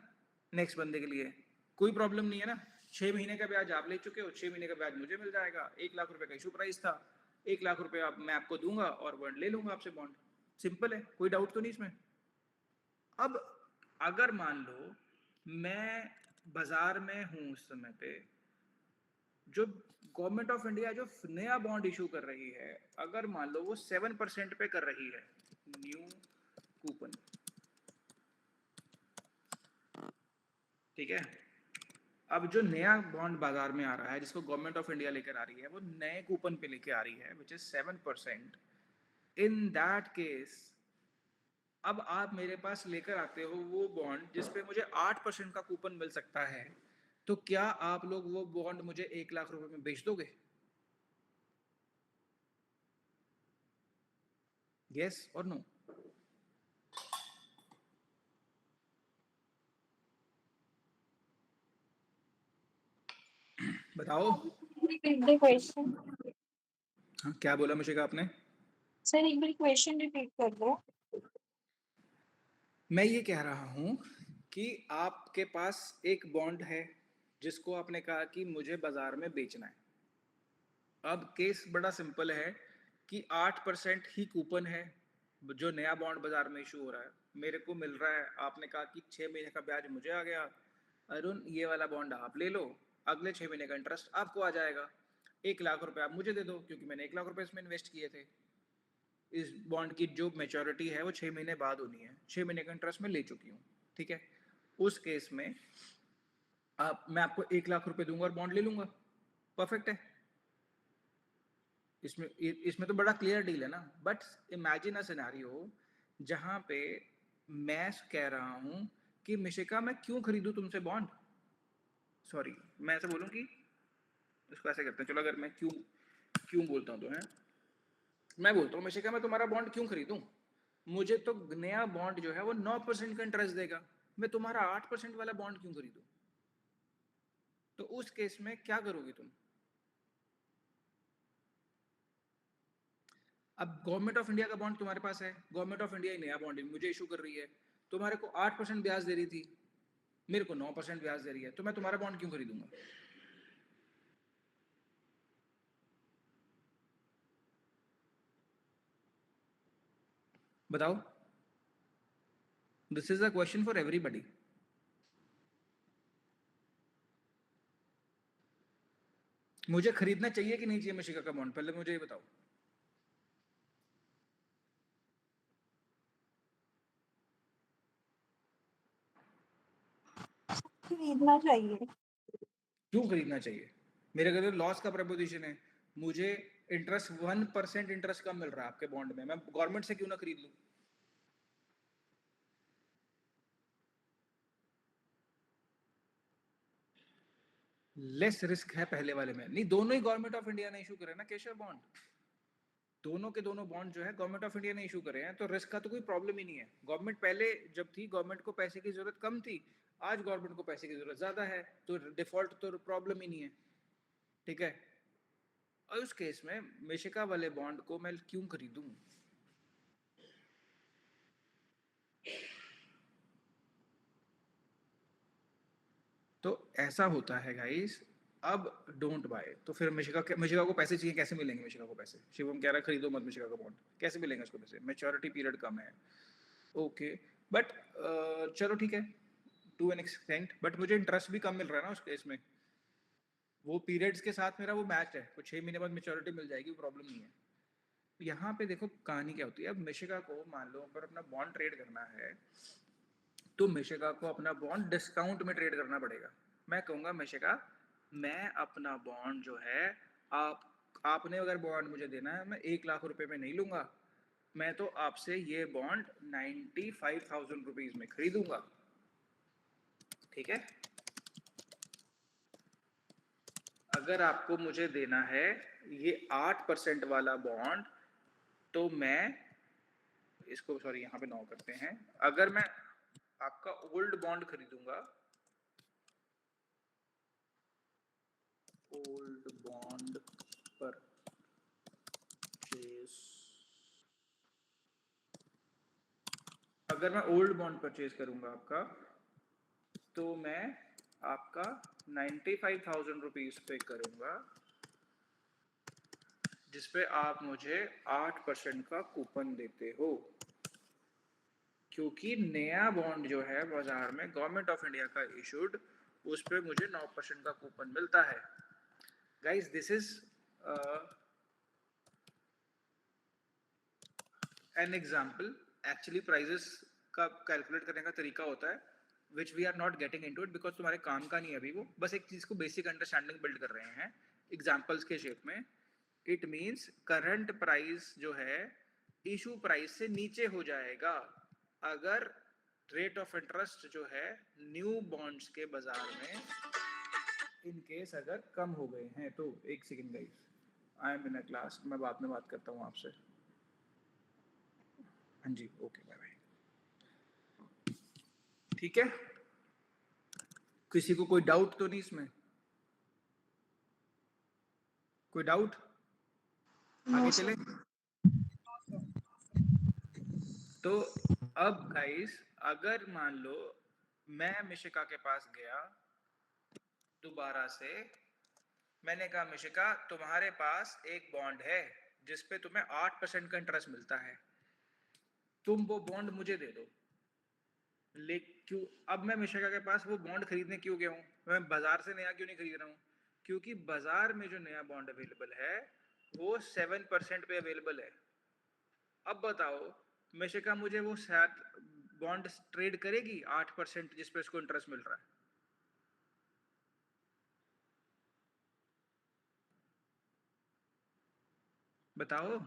नेक्स्ट बंदे के लिए कोई प्रॉब्लम नहीं है ना। 6 महीने का ब्याज आप ले चुके हो, 6 महीने का ब्याज मुझे मिल जाएगा। 1 लाख रुपए का इशू प्राइस था, 1 लाख रुपए मैं आपको दूंगा और बॉन्ड ले लूंगा आपसे। बॉन्ड सिंपल है, कोई डाउट तो नहीं इसमें। अब अगर मान लो मैं बाजार में हूं उस समय पे, जो गवर्नमेंट ऑफ इंडिया जो नया बॉन्ड इशू कर रही है, अगर मान लो वो 7% पे कर रही है न्यू कूपन, ठीक है? अब जो नया बॉन्ड बाजार में आ रहा है जिसको गवर्नमेंट ऑफ इंडिया लेकर आ रही है, वो नए कूपन पे लेके आ रही है which is 7%। In that case अब आप मेरे पास लेकर आते हो वो बॉन्ड जिसपे मुझे 8% का कूपन मिल सकता है, तो क्या आप लोग वो बॉन्ड मुझे 1 लाख रुपए में बेच दोगे? यस और नो? बताओ। Repeat the question. हाँ, क्या बोला मुझे आपने? Sir, एक बार question repeat कर दो। मैं ये कह रहा हूं कि आपके पास एक बॉन्ड है जिसको आपने कहा कि मुझे बाजार में बेचना है। अब केस बड़ा सिंपल है कि 8% ही कूपन है जो नया बॉन्ड बाजार में इशू हो रहा है, मेरे को मिल रहा है। आपने कहा कि 6 महीने का ब्याज मुझे आ गया, अरुण ये वाला बॉन्ड आप ले लो, अगले 6 महीने का इंटरेस्ट आपको आ जाएगा। 1 लाख रुपए आप मुझे दे दो क्योंकि मैंने 1 लाख रुपए इसमें इन्वेस्ट किए थे। इस बॉन्ड की जो मैच्योरिटी है वो 6 महीने बाद होनी है, 6 महीने का इंटरेस्ट मैं ले चुकी हूँ, ठीक है? उस केस में मैं आपको 1 लाख रुपए दूंगा और बॉन्ड ले लूंगा। परफेक्ट है। इसमें तो बड़ा क्लियर डील है ना। बट इमेजिन अ सिनेरियो जहां पे मैं कह रहा हूं कि मिशिका मैं क्यों खरीदूं तुमसे बॉन्ड। सॉरी, मैं ऐसे बोलूं कि इसको ऐसे करते हैं, चलो अगर मैं क्यों बोलता हूं तो है, मैं बोलता हूँ मिशिका मैं तुम्हारा बॉन्ड क्यों खरीदूं, मुझे तो नया बॉन्ड जो है वो 9% का इंटरेस्ट देगा, मैं तुम्हारा 8% वाला बॉन्ड क्यों खरीदूं? तो उस केस में क्या करोगी तुम? अब गवर्नमेंट ऑफ इंडिया का बॉन्ड तुम्हारे पास है, गवर्नमेंट ऑफ इंडिया ही नया बॉन्ड मुझे इशू कर रही है, तुम्हारे को 8% ब्याज दे रही थी, मेरे को 9% ब्याज दे रही है, तो मैं तुम्हारा बॉन्ड क्यों खरीदूंगा? बताओ। This is a question for everybody. मुझे खरीदना चाहिए कि नहीं चाहिए मिशिका का बॉन्ड, पहले मुझे ये बताओ। खरीदना चाहिए। क्यों खरीदना चाहिए? मेरे घर लॉस का प्रपोजिशन है, मुझे इंटरेस्ट 1% इंटरेस्ट कम मिल रहा है आपके बॉन्ड में, मैं गवर्नमेंट से क्यों ना खरीद लूं? लेस रिस्क है पहले वाले में। नहीं, दोनों ही गवर्नमेंट ऑफ इंडिया ने इशू करे ना केशव बॉन्ड, दोनों के दोनों बॉन्ड जो है गवर्नमेंट ऑफ इंडिया ने इशू करे हैं, तो रिस्क का तो कोई प्रॉब्लम ही नहीं है। गवर्नमेंट पहले जब थी, गवर्नमेंट को पैसे की जरूरत कम थी, आज गवर्नमेंट को पैसे की जरूरत ज्यादा है, तो डिफॉल्ट तो प्रॉब्लम ही नहीं है, ठीक है? और उस केस में मिशिका वाले बॉन्ड को मैं क्यों खरीदूं? तो ऐसा होता है गाइस। अब डोंट बाय। तो फिर मिशिका को पैसे चाहिए, कैसे मिलेंगे मिशिका को पैसे? शिवम कह रहा है खरीदो मत मिशिका का बॉन्ड, कैसे मिलेंगे उसको पैसे? मैच्योरिटी पीरियड कम है, ओके, बट चलो ठीक है टू एन एक्सटेंट, बट मुझे इंटरेस्ट भी कम मिल रहा है ना उस केस में। वो पीरियड्स के साथ मेरा वो मैच है, तो 6 महीने बाद मैच्योरिटी मिल जाएगी, वो प्रॉब्लम नहीं है। यहाँ पे देखो कहानी क्या होती है। अब मिशिका को मान लो अगर अपना बॉन्ड ट्रेड करना है तो मिशिका को अपना बॉन्ड डिस्काउंट में ट्रेड करना पड़ेगा। मैं कहूँगा मिशिका, मैं अपना बॉन्ड जो है, आपने अगर बॉन्ड मुझे देना है, मैं 1 लाख रुपए में नहीं लूँगा, मैं तो आपसे ये बॉन्ड 95,000 रुपीज़ में खरीदूंगा। ठीक है, अगर आपको मुझे देना है ये 8% वाला बॉन्ड, तो मैं इसको सॉरी यहाँ पे 9 करते हैं, अगर मैं आपका ओल्ड बॉन्ड खरीदूंगा, ओल्ड बॉन्ड परचेज, अगर मैं ओल्ड बॉन्ड परचेज करूंगा आपका, तो मैं आपका 95,000 रुपीज पे करूंगा, जिसपे आप मुझे 8% का कूपन देते हो, क्योंकि नया बॉन्ड जो है बाजार में गवर्नमेंट ऑफ इंडिया का इशूड, उस पे मुझे 9% का कूपन मिलता है। Guys, this is an example. Actually prices का कैलकुलेट करने का तरीका होता है which we are not getting into it, because तुम्हारे काम का नहीं है अभी वो, बस एक चीज को बेसिक अंडरस्टैंडिंग बिल्ड कर रहे हैं एग्जाम्पल्स के शेप में। इट मीन्स करंट प्राइस जो है इशू प्राइस से नीचे हो जाएगा अगर रेट ऑफ इंटरेस्ट जो है न्यू बॉन्ड्स के बाजार में इन केस अगर कम हो गए हैं तो। एक second guys, I am in a class, मैं बाद में बात करता हूँ आपसे। हाँ जी, ओके, बाय बाय। ठीक है, किसी को कोई डाउट तो नहीं इसमें? कोई डाउट? आगे चले तो। अब गाइस, अगर मान लो मैं मिशिका के पास गया दोबारा से, मैंने कहा मिशिका, तुम्हारे पास एक बॉन्ड है जिसपे तुम्हें 8% का इंटरेस्ट मिलता है, तुम वो बॉन्ड मुझे दे दो। लेकिन क्यों अब मैं मिशिका के पास वो बॉन्ड खरीदने क्यों गया हूँ? मैं बाजार से नया क्यों नहीं खरीद रहा हूँ? क्योंकि बाजार में जो नया बॉन्ड अवेलेबल है वो 7% पे अवेलेबल है। अब बताओ मिशिका मुझे वो 7 बॉन्ड ट्रेड करेगी 8% जिस पे उसको इंटरेस्ट मिल रहा है? बताओ।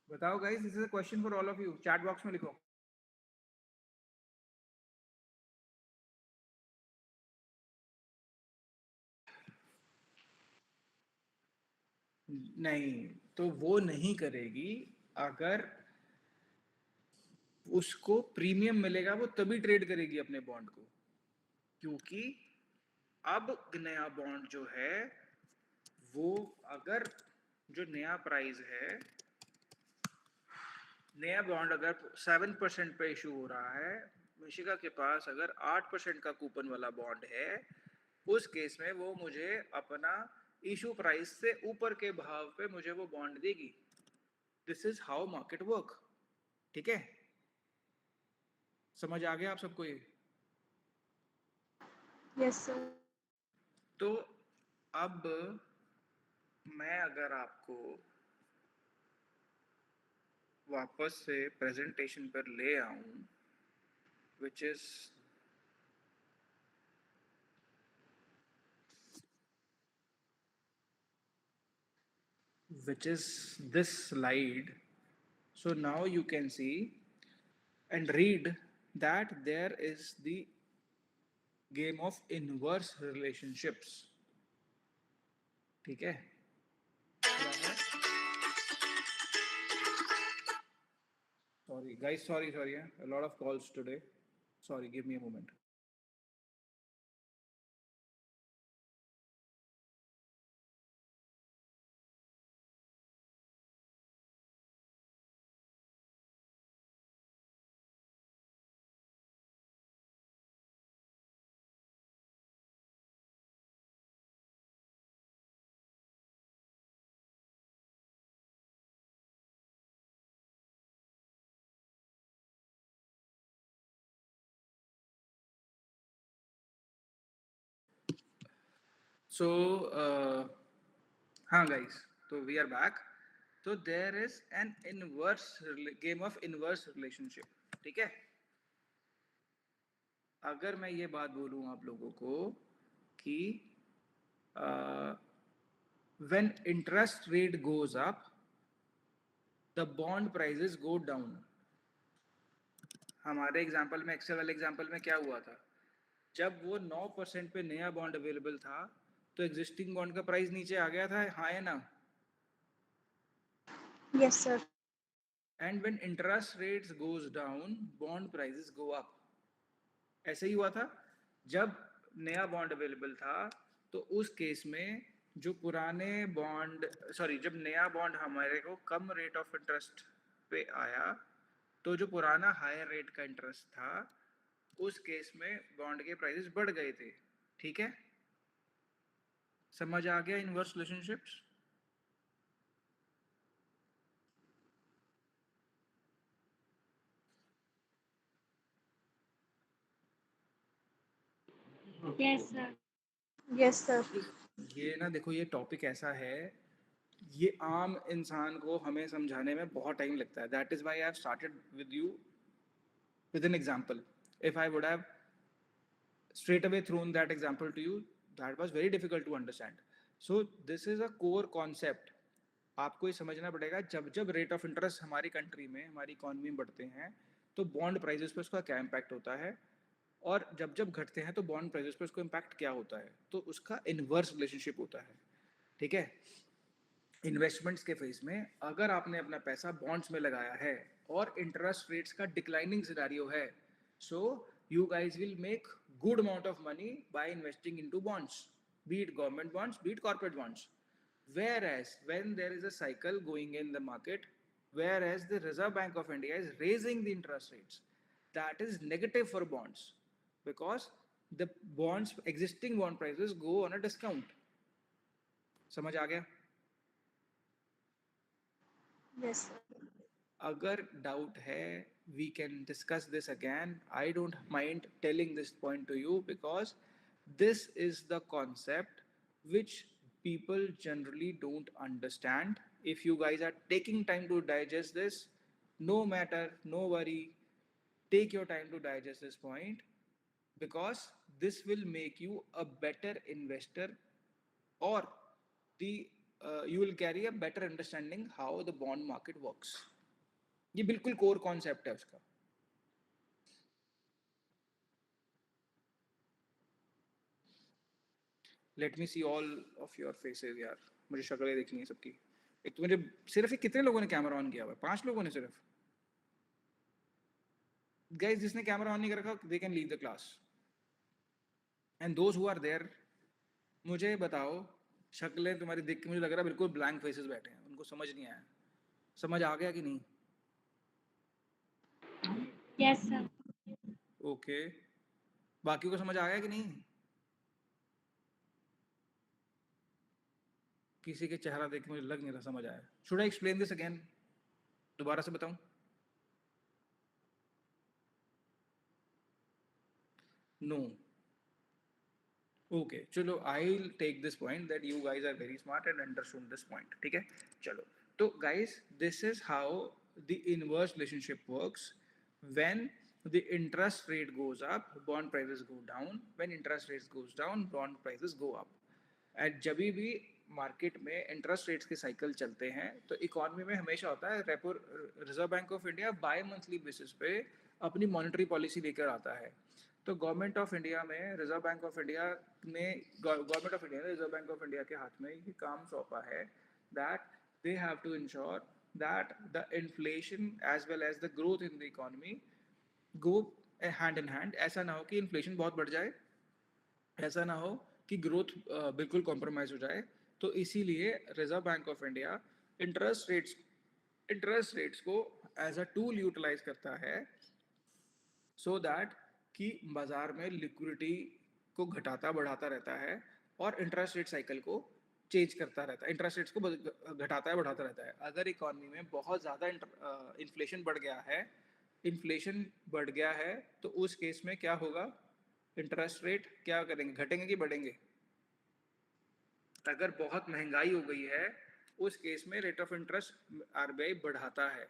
बताओ guys, this is a question for all of you, chat box में लिखो। नहीं, तो वो नहीं करेगी अगर उसको प्रीमियम मिलेगा, वो तभी ट्रेड करेगी अपने बॉन्ड को, क्योंकि अब नया बॉन्ड जो है वो, अगर जो नया प्राइस है, नया बॉन्ड अगर 7% पे इशू हो रहा है, मिशिका के पास अगर 8% का कूपन वाला बॉन्ड है, उस केस में वो मुझे अपना इशू प्राइस से ऊपर के भाव पे मुझे वो बॉन्ड देगी। This is how market work. ठीक है, समझ आ गया आप सबको ये? Yes sir. तो अब मैं अगर आपको वापस से प्रेजेंटेशन पर ले आऊं, which is this slide. So now you can see and read that there is the game of inverse relationships. ठीक है, sorry guys, sorry, a lot of calls today, sorry, give me a moment. So हाँ guys, तो we are back. तो there is an game of inverse relationship. ठीक है, अगर मैं ये बात बोलूं आप लोगों को कि when interest rate goes up, the bond prices go down. हमारे एग्जाम्पल में, एक्सेल वाले एग्जाम्पल में क्या हुआ था, जब वो 9% पे नया बॉन्ड अवेलेबल था तो एग्जिस्टिंग बॉन्ड का प्राइस नीचे आ गया था, हाँ है ना? Yes sir. And when interest rates goes down, bond prices go up. ऐसे ही हुआ था. जब नया बॉन्ड अवेलेबल था तो उस केस में जो पुराने बॉन्ड, जब नया बॉन्ड हमारे को कम रेट ऑफ इंटरेस्ट पे आया, तो जो पुराना हायर रेट का इंटरेस्ट था उस केस में बॉन्ड के प्राइसेस बढ़ गए थे. ठीक है, समझ आ गया inverse relationships? Yes sir. Yes sir. ये ना देखो, ये टॉपिक ऐसा है, ये आम इंसान को हमें समझाने में बहुत टाइम लगता है. That is why I have started with you with an example. If I would have straight away thrown that example to you, that was very difficult to understand. So this is a core concept. आपको ये समझना पड़ेगा, जब जब rate of interest हमारी country में, हमारी economy में बढ़ते हैं तो बॉन्ड प्राइसेस पे उसका क्या इम्पैक्ट होता है, और जब जब घटते हैं तो बॉन्ड प्राइसेस पे उसको इम्पैक्ट क्या होता है. तो उसका इनवर्स रिलेशनशिप होता है. ठीक है, इन्वेस्टमेंट्स के फेज में अगर आपने अपना पैसा बॉन्ड्स में लगाया है और इंटरेस्ट रेट्स का डिक्लाइनिंग सिनेरियो है, so you guys will make good amount of money by investing into bonds, B it government bonds, B it corporate bonds. Whereas when there is a cycle going in the market, whereas the Reserve Bank of India is raising the interest rates, that is negative for bonds because the bonds, existing bond prices go on a discount. समझ आ गया? Yes sir. अगर doubt है, we can discuss this again. I don't mind telling this point to you because this is the concept which people generally don't understand. If you guys are taking time to digest this, no matter, no worry, take your time to digest this point because this will make you a better investor, or you will carry a better understanding how the bond market works. ये बिल्कुल core concept है उसका. Let me see all of your faces यार, मुझे शक्लें देखनी है सबकी. एक तो मुझे सिर्फ कितने लोगों ने कैमरा ऑन किया हुआ है? 5 लोगों ने सिर्फ. गाइस, जिसने कैमरा ऑन नहीं कर रखा, they can leave the class. And those who are there, मुझे बताओ, शक्लें तुम्हारी देख के मुझे लग रहा है बिल्कुल ब्लैंक फेसेस बैठे हैं, उनको समझ नहीं आया. समझ आ गया कि नहीं? Yes sir. ओके, बाकी को समझ आ गया कि नहीं? किसी के चेहरा देख के मुझे लग नहीं रहा समझ आया. Should I explain this again? दोबारा से बताऊं? नो. ओके, चलो, I will take this point that you guys are very smart and understood this point. ठीक है, चलो. तो guys, this is how the inverse relationship works. When the interest rate goes up, bond prices go down. When interest rates goes down, bond prices go up. And जब भी market में interest rates के cycle चलते हैं तो economy में हमेशा होता है, repo, reserve bank of India bimonthly basis पे अपनी मॉनेटरी पॉलिसी लेकर आता है. तो गवर्नमेंट ऑफ इंडिया में, रिजर्व बैंक ऑफ इंडिया ने रिजर्व बैंक ऑफ इंडिया के हाथ में ये काम सौंपा है that they have to ensure that the inflation as well as the growth in the economy go hand in hand. ऐसा ना हो कि इन्फ्लेशन बहुत बढ़ जाए, ऐसा ना हो कि ग्रोथ बिल्कुल कॉम्प्रोमाइज हो जाए. तो इसीलिए reserve bank of India interest rates को एज अ टूल यूटिलाइज करता है सो दैट कि बाजार में लिक्विडिटी को घटाता बढ़ाता रहता है और इंटरेस्ट रेट साइकिल को चेंज करता रहता है, इंटरेस्ट रेट्स को घटाता है बढ़ाता रहता है. अगर इकोनॉमी में बहुत ज़्यादा इन्फ्लेशन बढ़ गया है तो उस केस में क्या होगा? इंटरेस्ट रेट क्या करेंगे, घटेंगे कि बढ़ेंगे? अगर बहुत महंगाई हो गई है उस केस में रेट ऑफ इंटरेस्ट आरबीआई बढ़ाता है,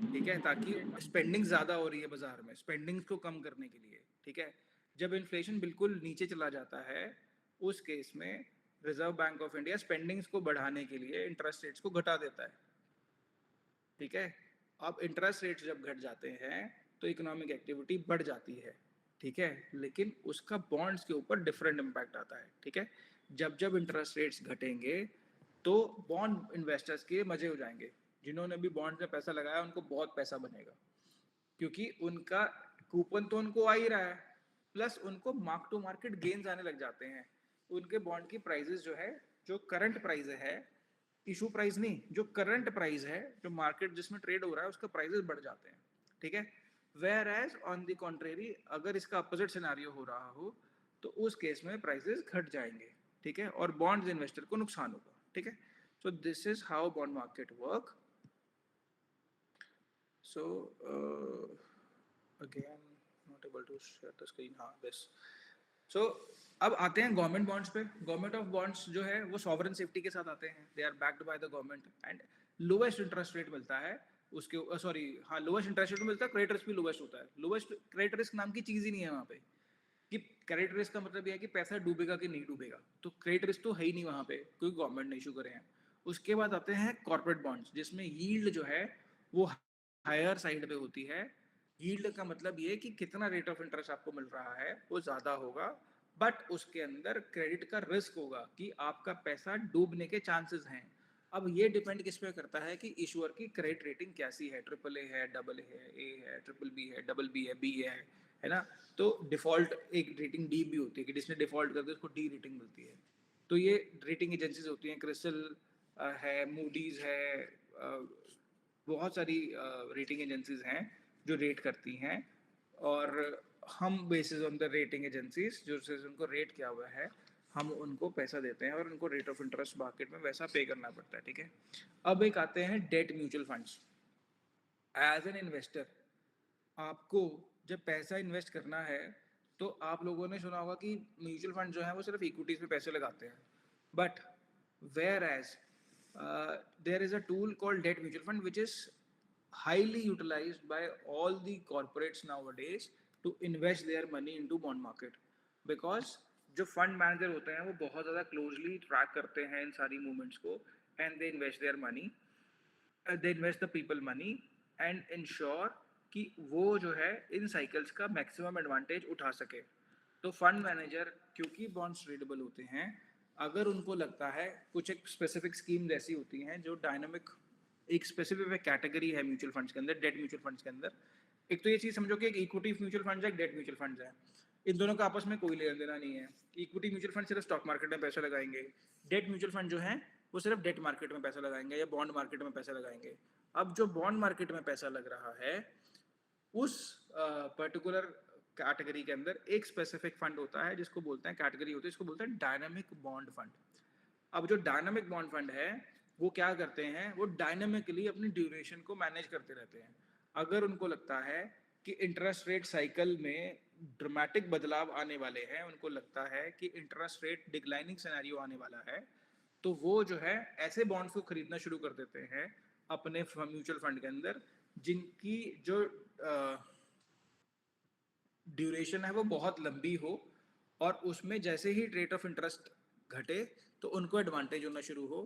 ठीक है, ताकि स्पेंडिंग ज्यादा हो रही है बाजार में, स्पेंडिंग्स को कम करने के लिए, ठीक है। जब इन्फ्लेशन बिल्कुल नीचे चला जाता है उस केस में reserve bank of India spendings को बढ़ाने के लिए इंटरेस्ट रेट्स को घटा देता है, ठीक है। अब इंटरेस्ट रेट्स जब घट जाते हैं तो इकोनॉमिक एक्टिविटी बढ़ जाती है, ठीक है, लेकिन उसका बॉन्ड्स के ऊपर डिफरेंट इम्पैक्ट आता है, ठीक है। जब जब इंटरेस्ट रेट्स घटेंगे तो बॉन्ड इन्वेस्टर्स के मजे हो जाएंगे, जिन्होंने भी बॉन्ड में पैसा लगाया उनको बहुत पैसा बनेगा, क्योंकि उनका कूपन तो उनको आ ही रहा है, प्लस उनको मार्क टू मार्केट गेन्स आने लग जाते हैं। उनके बॉन्ड की प्राइसेस जो है, जो करंट प्राइस है, इशू प्राइस नहीं, जो करंट प्राइस है, जो मार्केट जिसमें ट्रेड हो रहा है उसका प्राइसेस बढ़ जाते हैं, ठीक है। Whereas on the contrary अगर इसका अपोजिट सिनेरियो हो रहा हो तो उस केस में प्राइसेस घट जाएंगे, ठीक है, और बॉन्ड्स इन्वेस्टर को नुकसान होगा, ठीक है। So this is how bond market work. So again not able to share the screen. हाँ this. So अब आते हैं गवर्नमेंट बॉन्ड्स पे. गवर्नमेंट ऑफ बॉन्ड्स जो है वो सॉवरेन सेफ्टी के साथ आते हैं. They are backed by the government and lowest interest rate मिलता है उसके, सॉरी हाँ लोएस्ट इंटरेस्ट रेट मिलता है, क्रेडिट रिस्क भी लोएस्ट होता है. लोएस्ट क्रेडिट रिस्क नाम की चीज ही नहीं है वहाँ पे, कि क्रेडिट रिस्क का मतलब यह है कि पैसा डूबेगा कि नहीं डूबेगा, तो क्रेडिट रिस्क तो है ही नहीं वहाँ पे, क्योंकि गवर्नमेंट ने इशू करे हैं. उसके बाद आते हैं कॉर्पोरेट बॉन्ड्स, जिसमें यील्ड जो है वो हायर साइड पे होती है. यील्ड का मतलब ये कि कितना रेट ऑफ इंटरेस्ट आपको मिल रहा है वो ज्यादा होगा, बट उसके अंदर क्रेडिट का रिस्क होगा कि आपका पैसा डूबने के चांसेस हैं. अब ये डिपेंड किस पे करता है कि इशूअर की क्रेडिट रेटिंग कैसी है, ट्रिपल ए है, डबल ए है, ट्रिपल बी है, डबल बी है, बी है ना. तो डिफॉल्ट एक रेटिंग डी भी होती है कि जिसने डिफॉल्ट कर दिया उसको डी रेटिंग मिलती है. तो ये रेटिंग एजेंसीज होती हैं, क्रिस्टल है, मूडीज है, बहुत सारी रेटिंग एजेंसीज हैं जो रेट करती हैं, और हम basis on the rating agencies जो उनको रेट किया हुआ है हम उनको पैसा देते हैं और उनको रेट ऑफ इंटरेस्ट मार्केट में वैसा पे करना पड़ता है, ठीक है. अब एक आते हैं debt mutual funds. As an investor आपको जब पैसा इन्वेस्ट करना है तो आप लोगों ने सुना होगा कि म्यूचुअल फंड जो है वो सिर्फ इक्विटीज में पैसे लगाते हैं, but whereas there is a tool called debt mutual fund which is highly utilized by all the corporates nowadays to invest their money into bond market, because जो fund manager होते हैं वो बहुत ज़्यादा क्लोजली ट्रैक करते हैं इन सारी movements को, and they invest their money, they invest the people money and ensure कि वो जो है इन साइकिल्स का मैक्सिमम एडवांटेज उठा सके. तो फंड मैनेजर क्योंकि बॉन्ड्स ट्रेडेबल होते हैं, अगर उनको लगता है कुछ एक स्पेसिफिक स्कीम ऐसी होती हैं जो डायनामिक, एक स्पेसिफिक कैटेगरी है म्यूचुअल फंड्स के अंदर, डेट म्यूचुअल फंड्स के अंदर. एक तो ये चीज समझो कि एक इक्विटी म्यूचुअल फंड है, एक डेट म्यूचुअल फंड है, इन दोनों का आपस में कोई लेना देना नहीं है. इक्विटी म्यूचुअल फंड सिर्फ स्टॉक मार्केट में पैसा लगाएंगे, डेट म्यूचुअल फंड जो है वो सिर्फ डेट मार्केट में पैसा लगाएंगे या बॉन्ड मार्केट में पैसा लगाएंगे. अब जो बॉन्ड मार्केट में पैसा लग रहा है उस पर्टिकुलर कैटेगरी के अंदर एक स्पेसिफिक फंड होता है जिसको बोलते हैं, कैटेगरी होती है, इसको बोलते हैं डायनामिक बॉन्ड फंड. अब जो डायनामिक बॉन्ड फंड है वो क्या करते हैं, वो डायनामिकली अपनी ड्यूरेशन को मैनेज करते रहते हैं. अगर उनको लगता है कि इंटरेस्ट रेट साइकिल में ड्रामेटिक बदलाव आने वाले हैं, उनको लगता है कि इंटरेस्ट रेट डिक्लाइनिंग सिनेरियो आने वाला है, तो वो जो है ऐसे बॉन्ड्स को खरीदना शुरू कर देते हैं अपने म्यूचुअल फंड के अंदर जिनकी जो ड्यूरेशन है वो बहुत लंबी हो, और उसमें जैसे ही रेट ऑफ इंटरेस्ट घटे तो उनको एडवांटेज होना शुरू हो,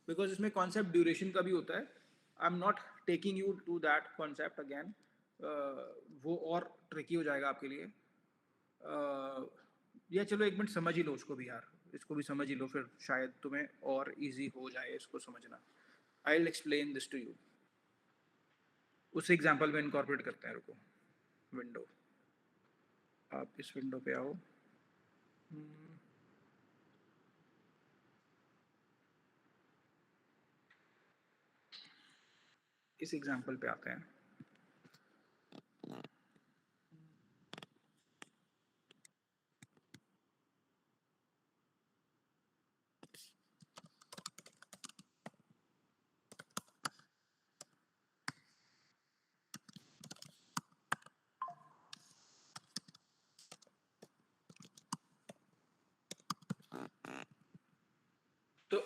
बिकॉज इसमें कॉन्सेप्ट ड्यूरेशन का भी होता है. I am not taking you to that concept again, वो और ट्रिकी हो जाएगा आपके लिए. या चलो एक मिनट समझ ही लो उसको भी यार, इसको भी समझ ही लो, फिर शायद तुम्हें और इजी हो जाए इसको समझना. I will explain this to you. उस एग्जांपल में इनकॉर्पोरेट करते हैं. रुको, विंडो, आप इस विंडो पे आओ. इस एग्जांपल पे आते हैं.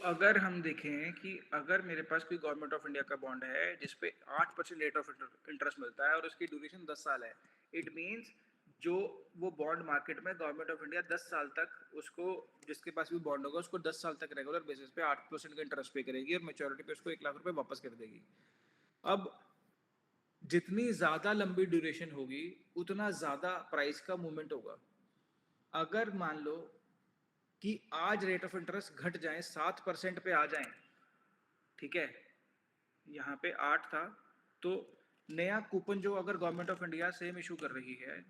अगर हम देखें कि अगर मेरे पास कोई गवर्नमेंट ऑफ इंडिया का बॉन्ड है जिसपे 8% रेट ऑफ इंटरेस्ट मिलता है और उसकी ड्यूरेशन 10 साल है, इट मींस जो वो बॉन्ड मार्केट में गवर्नमेंट ऑफ इंडिया 10 साल तक उसको, जिसके पास भी बॉन्ड होगा उसको 10 साल तक रेगुलर बेसिस पे 8% का इंटरेस्ट पे करेगी और मैच्योरिटी पे उसको 1 लाख रुपए वापस कर देगी। अब जितनी ज्यादा लंबी ड्यूरेशन होगी उतना ज्यादा प्राइस का मूवमेंट होगा। अगर मान लो कि आज रेट ऑफ इंटरेस्ट घट जाए 7% पे आ जाए, ठीक है, यहाँ पे 8 था, तो नया कूपन जो अगर government of India same issue कर रही है,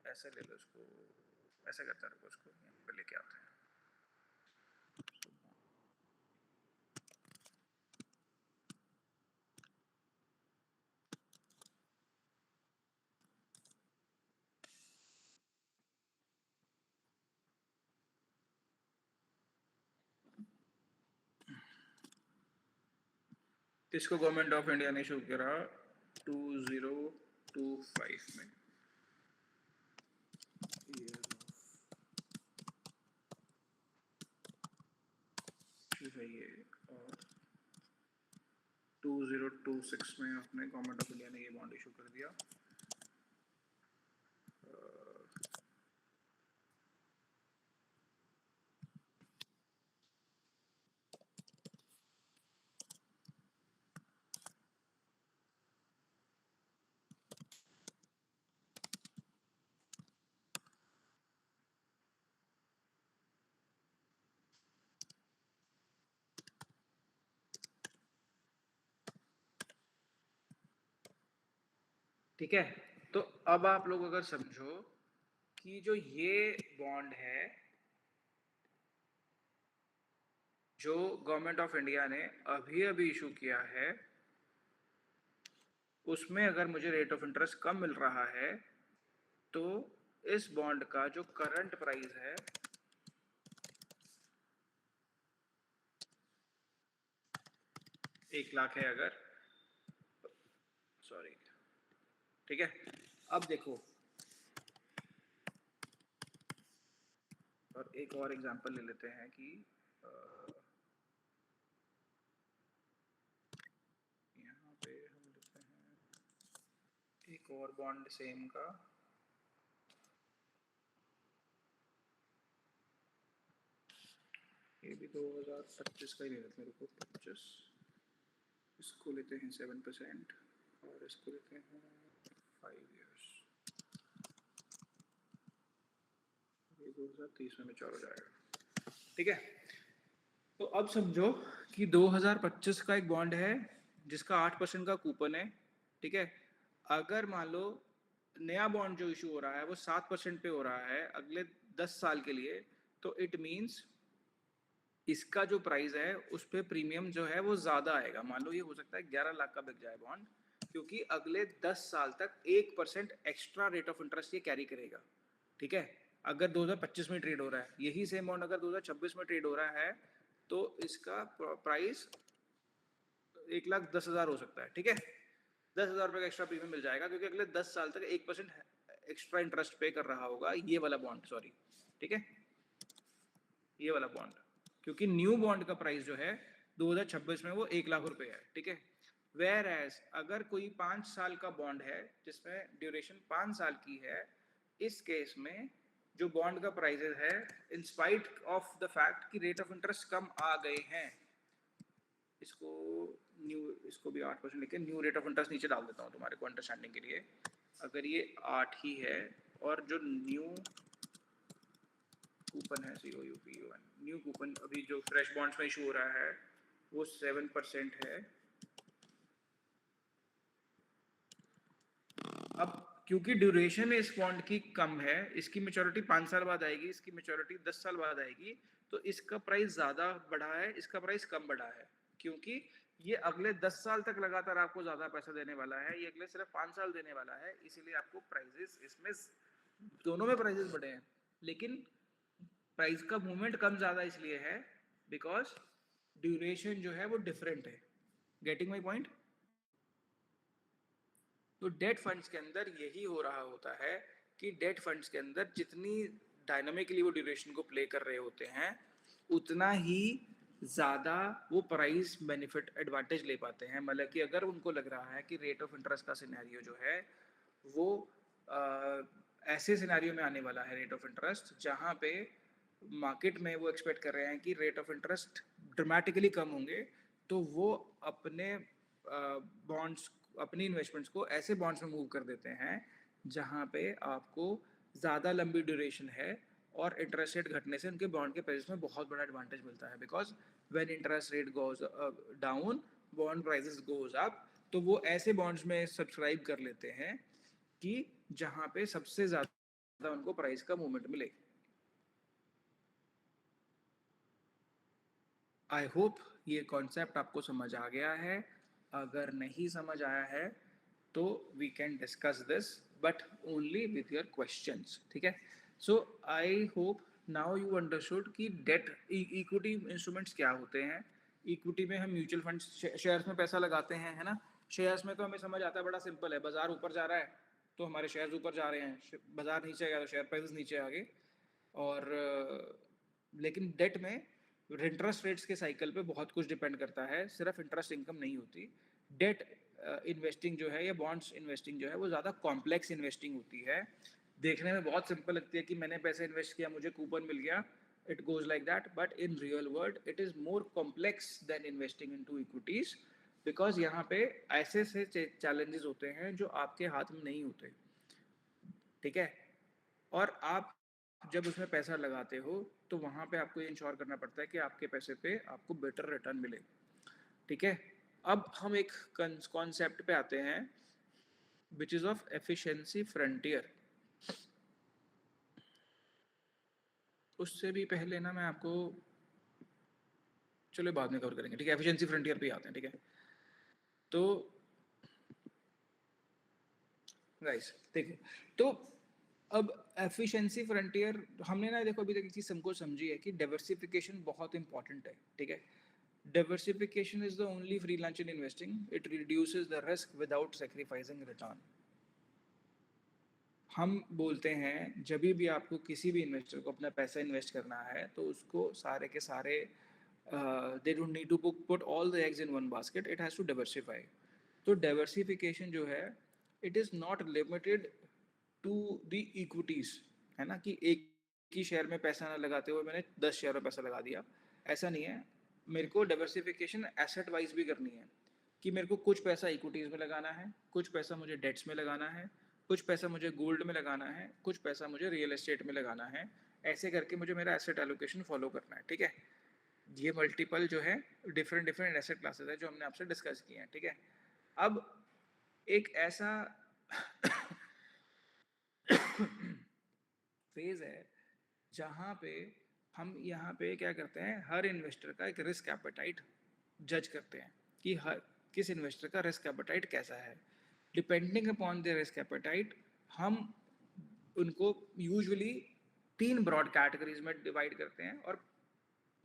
ऐसे ले लो इसको, ऐसे करता रहो उसको, यहाँ पे लेके आते हैं। इसको गवर्नमेंट ऑफ इंडिया ने इशू करा 2025 में, है ये, और 2026 में अपने गवर्नमेंट ऑफ इंडिया ने ये बॉन्ड इशू कर दिया। ठीक है, तो अब आप लोग अगर समझो कि जो ये बॉन्ड है जो गवर्नमेंट ऑफ इंडिया ने अभी अभी इशू किया है, उसमें अगर मुझे रेट ऑफ इंटरेस्ट कम मिल रहा है तो इस बॉन्ड का जो करंट प्राइस है एक लाख है अगर, सॉरी, ठीक है। अब देखो, और एक और एग्जांपल ले लेते हैं कि यहाँ पे हम लेते हैं एक और बॉन्ड सेम का, ये भी 2025 का ही ले लेते हैं, रुको 25, इसको लेते हैं 7% और इसको लेते हैं 5 इयर्स, ये 2030 में मैच्योर हो जाएगा। ठीक है, तो अब समझो कि 2025 का एक बॉन्ड है जिसका 8% का कूपन है, ठीक है। अगर मान लो नया बॉन्ड जो इशू हो रहा है वो 7% पे हो रहा है अगले 10 साल के लिए, तो इट मींस इसका जो प्राइस है उस पे प्रीमियम जो है वो ज्यादा आएगा। मान लो ये हो सकता है 11 लाख का बिक जाए बॉन्ड, क्योंकि अगले 10 साल तक 1% एक्स्ट्रा रेट ऑफ इंटरेस्ट ये कैरी करेगा। ठीक है, अगर 2025 में ट्रेड हो रहा है, यही सेम बॉन्ड अगर 2026 में ट्रेड हो रहा है तो इसका प्राइस 1,10,000 हो सकता है। ठीक है, 10,000 रुपए का एक्स्ट्रा प्रीमियम मिल जाएगा, क्योंकि अगले 10 साल तक 1% एक्स्ट्रा इंटरेस्ट पे कर रहा होगा ये वाला बॉन्ड, सॉरी, ठीक है, ये वाला बॉन्ड, क्योंकि न्यू बॉन्ड का प्राइस जो है 2026 में वो 1 लाख रुपए है। ठीक है, वेयर एज अगर कोई 5 साल का बॉन्ड है जिसमें ड्यूरेशन 5 साल की है, इस केस में जो बॉन्ड का प्राइस है, in spite of the fact कि रेट ऑफ इंटरेस्ट कम आ गए हैं, इसको न्यू, इसको भी 8% लेके न्यू रेट ऑफ इंटरेस्ट नीचे डाल देता हूँ तुम्हारे को अंडरस्टैंडिंग के लिए। अगर ये 8 ही है और जो न्यू कूपन है COUPON, न्यू कूपन अभी जो फ्रेश बॉन्ड्स में इशू हो रहा है वो 7% है। अब क्योंकि ड्यूरेशन इस बॉन्ड की कम है, इसकी मैच्योरिटी 5 साल बाद आएगी, इसकी मैच्योरिटी 10 साल बाद आएगी, तो इसका प्राइस ज्यादा बढ़ा है, इसका प्राइस कम बढ़ा है, क्योंकि ये अगले 10 साल तक लगातार आपको ज्यादा पैसा देने वाला है, ये अगले सिर्फ 5 साल देने वाला है, इसीलिए आपको प्राइसेस इसमें दोनों में प्राइसेस बढ़े हैं, लेकिन प्राइस का मूवमेंट कम ज्यादा इसलिए है बिकॉज ड्यूरेशन जो है वो डिफरेंट है। Getting my point? तो डेट फंड्स के अंदर यही हो रहा होता है कि डेट फंड्स के अंदर जितनी डायनामिकली वो ड्यूरेशन को प्ले कर रहे होते हैं, उतना ही ज़्यादा वो प्राइस बेनिफिट एडवांटेज ले पाते हैं। मतलब कि अगर उनको लग रहा है कि रेट ऑफ इंटरेस्ट का सिनेरियो जो है वो ऐसे सिनेरियो में आने वाला है रेट ऑफ इंटरेस्ट जहाँ पे मार्केट में वो एक्सपेक्ट कर रहे हैं कि रेट ऑफ इंटरेस्ट ड्रामेटिकली कम होंगे, तो वो अपने बॉन्ड्स, अपनी इन्वेस्टमेंट्स को ऐसे बॉन्ड्स में मूव कर देते हैं जहाँ पे आपको ज़्यादा लंबी ड्यूरेशन है और इंटरेस्ट रेट घटने से उनके बॉन्ड के प्राइस में बहुत बड़ा एडवांटेज मिलता है। Because when interest rate goes down, bond prices goes up, तो वो ऐसे बॉन्ड्स में सब्सक्राइब कर लेते हैं कि जहाँ पे सबसे ज़्यादा उनको प्राइस का मूवमेंट मिले। आई होप ये कॉन्सेप्ट आपको समझ आ गया है। अगर नहीं समझ आया है तो we can discuss this, but only with your questions, ठीक है। So I hope now you understood कि डेट इक्विटी इंस्ट्रूमेंट्स क्या होते हैं। इक्विटी में हम म्यूचुअल फंड शेयर्स में पैसा लगाते हैं, है ना। शेयर्स में तो हमें समझ आता है, बड़ा सिंपल है, बाजार ऊपर जा रहा है तो हमारे शेयर्स ऊपर जा रहे हैं, बाजार नीचे गया तो शेयर प्राइसेस नीचे आ गए। और लेकिन डेट में इंटरेस्ट रेट्स के साइकिल पे बहुत कुछ डिपेंड करता है, सिर्फ इंटरेस्ट इनकम नहीं होती। डेट इन्वेस्टिंग जो है या बॉन्ड्स इन्वेस्टिंग जो है वो ज़्यादा कॉम्प्लेक्स इन्वेस्टिंग होती है। देखने में बहुत सिंपल लगती है कि मैंने पैसे इन्वेस्ट किया, मुझे कूपन मिल गया, it goes like that, but in real world it is more complex than investing into equities, because यहाँ पे ऐसे से चैलेंजेस होते हैं जो आपके हाथ में नहीं होते, ठीक है। और आप जब उसमें पैसा लगाते हो तो वहाँ पे आपको ये इंश्योर करना पड़ता है कि आपके पैसे पे आपको बेटर रिटर्न मिले, ठीक है। अब हम एक कॉन्सेप्ट पे आते हैं which is of efficiency frontier. उससे भी पहले ना मैं आपको, चलो बाद में कवर करेंगे, ठीक है। एफिशिएंसी फ्रंटियर पे आते हैं, ठीक है। तो गाइस देखिए, तो अब एफिशिएंसी फ्रंटियर हमने ना, देखो अभी तक एक चीज़ सबको समझी है कि डाइवर्सिफिकेशन बहुत इंपॉर्टेंट है, ठीक है। Diversification is the only free lunch in investing, it reduces the risk without sacrificing return. हम बोलते हैं जब भी आपको किसी भी इन्वेस्टर को अपना पैसा इन्वेस्ट करना है तो उसको सारे के सारे they don't need to put all the eggs in one basket, it has to diversify. तो डाइवर्सिफिकेशन जो है it is not limited to the equities, है ना, कि एक ही शेयर में पैसा ना लगाते हुए मैंने 10 शेयर में पैसा लगा दिया, ऐसा नहीं है। मेरे को डाइवर्सिफिकेशन एसेट वाइज भी करनी है कि मेरे को कुछ पैसा इक्विटीज़ में लगाना है, कुछ पैसा मुझे डेट्स में लगाना है, कुछ पैसा मुझे गोल्ड में लगाना है, कुछ पैसा मुझे रियल एस्टेट में लगाना है। ऐसे करके मुझे मेरा एसेट एलोकेशन फॉलो करना है, ठीक है। ये मल्टीपल जो है डिफरेंट एसेट क्लासेस है जो हमने आपसे डिस्कस किए हैं, ठीक है। अब एक ऐसा फेज है जहाँ पे हम यहाँ पे क्या करते हैं, हर इन्वेस्टर का एक रिस्क एपेटाइट जज करते हैं कि हर किस इन्वेस्टर का रिस्क एपेटाइट कैसा है। Depending upon the risk appetite हम उनको यूजुअली 3 ब्रॉड कैटेगरीज में डिवाइड करते हैं और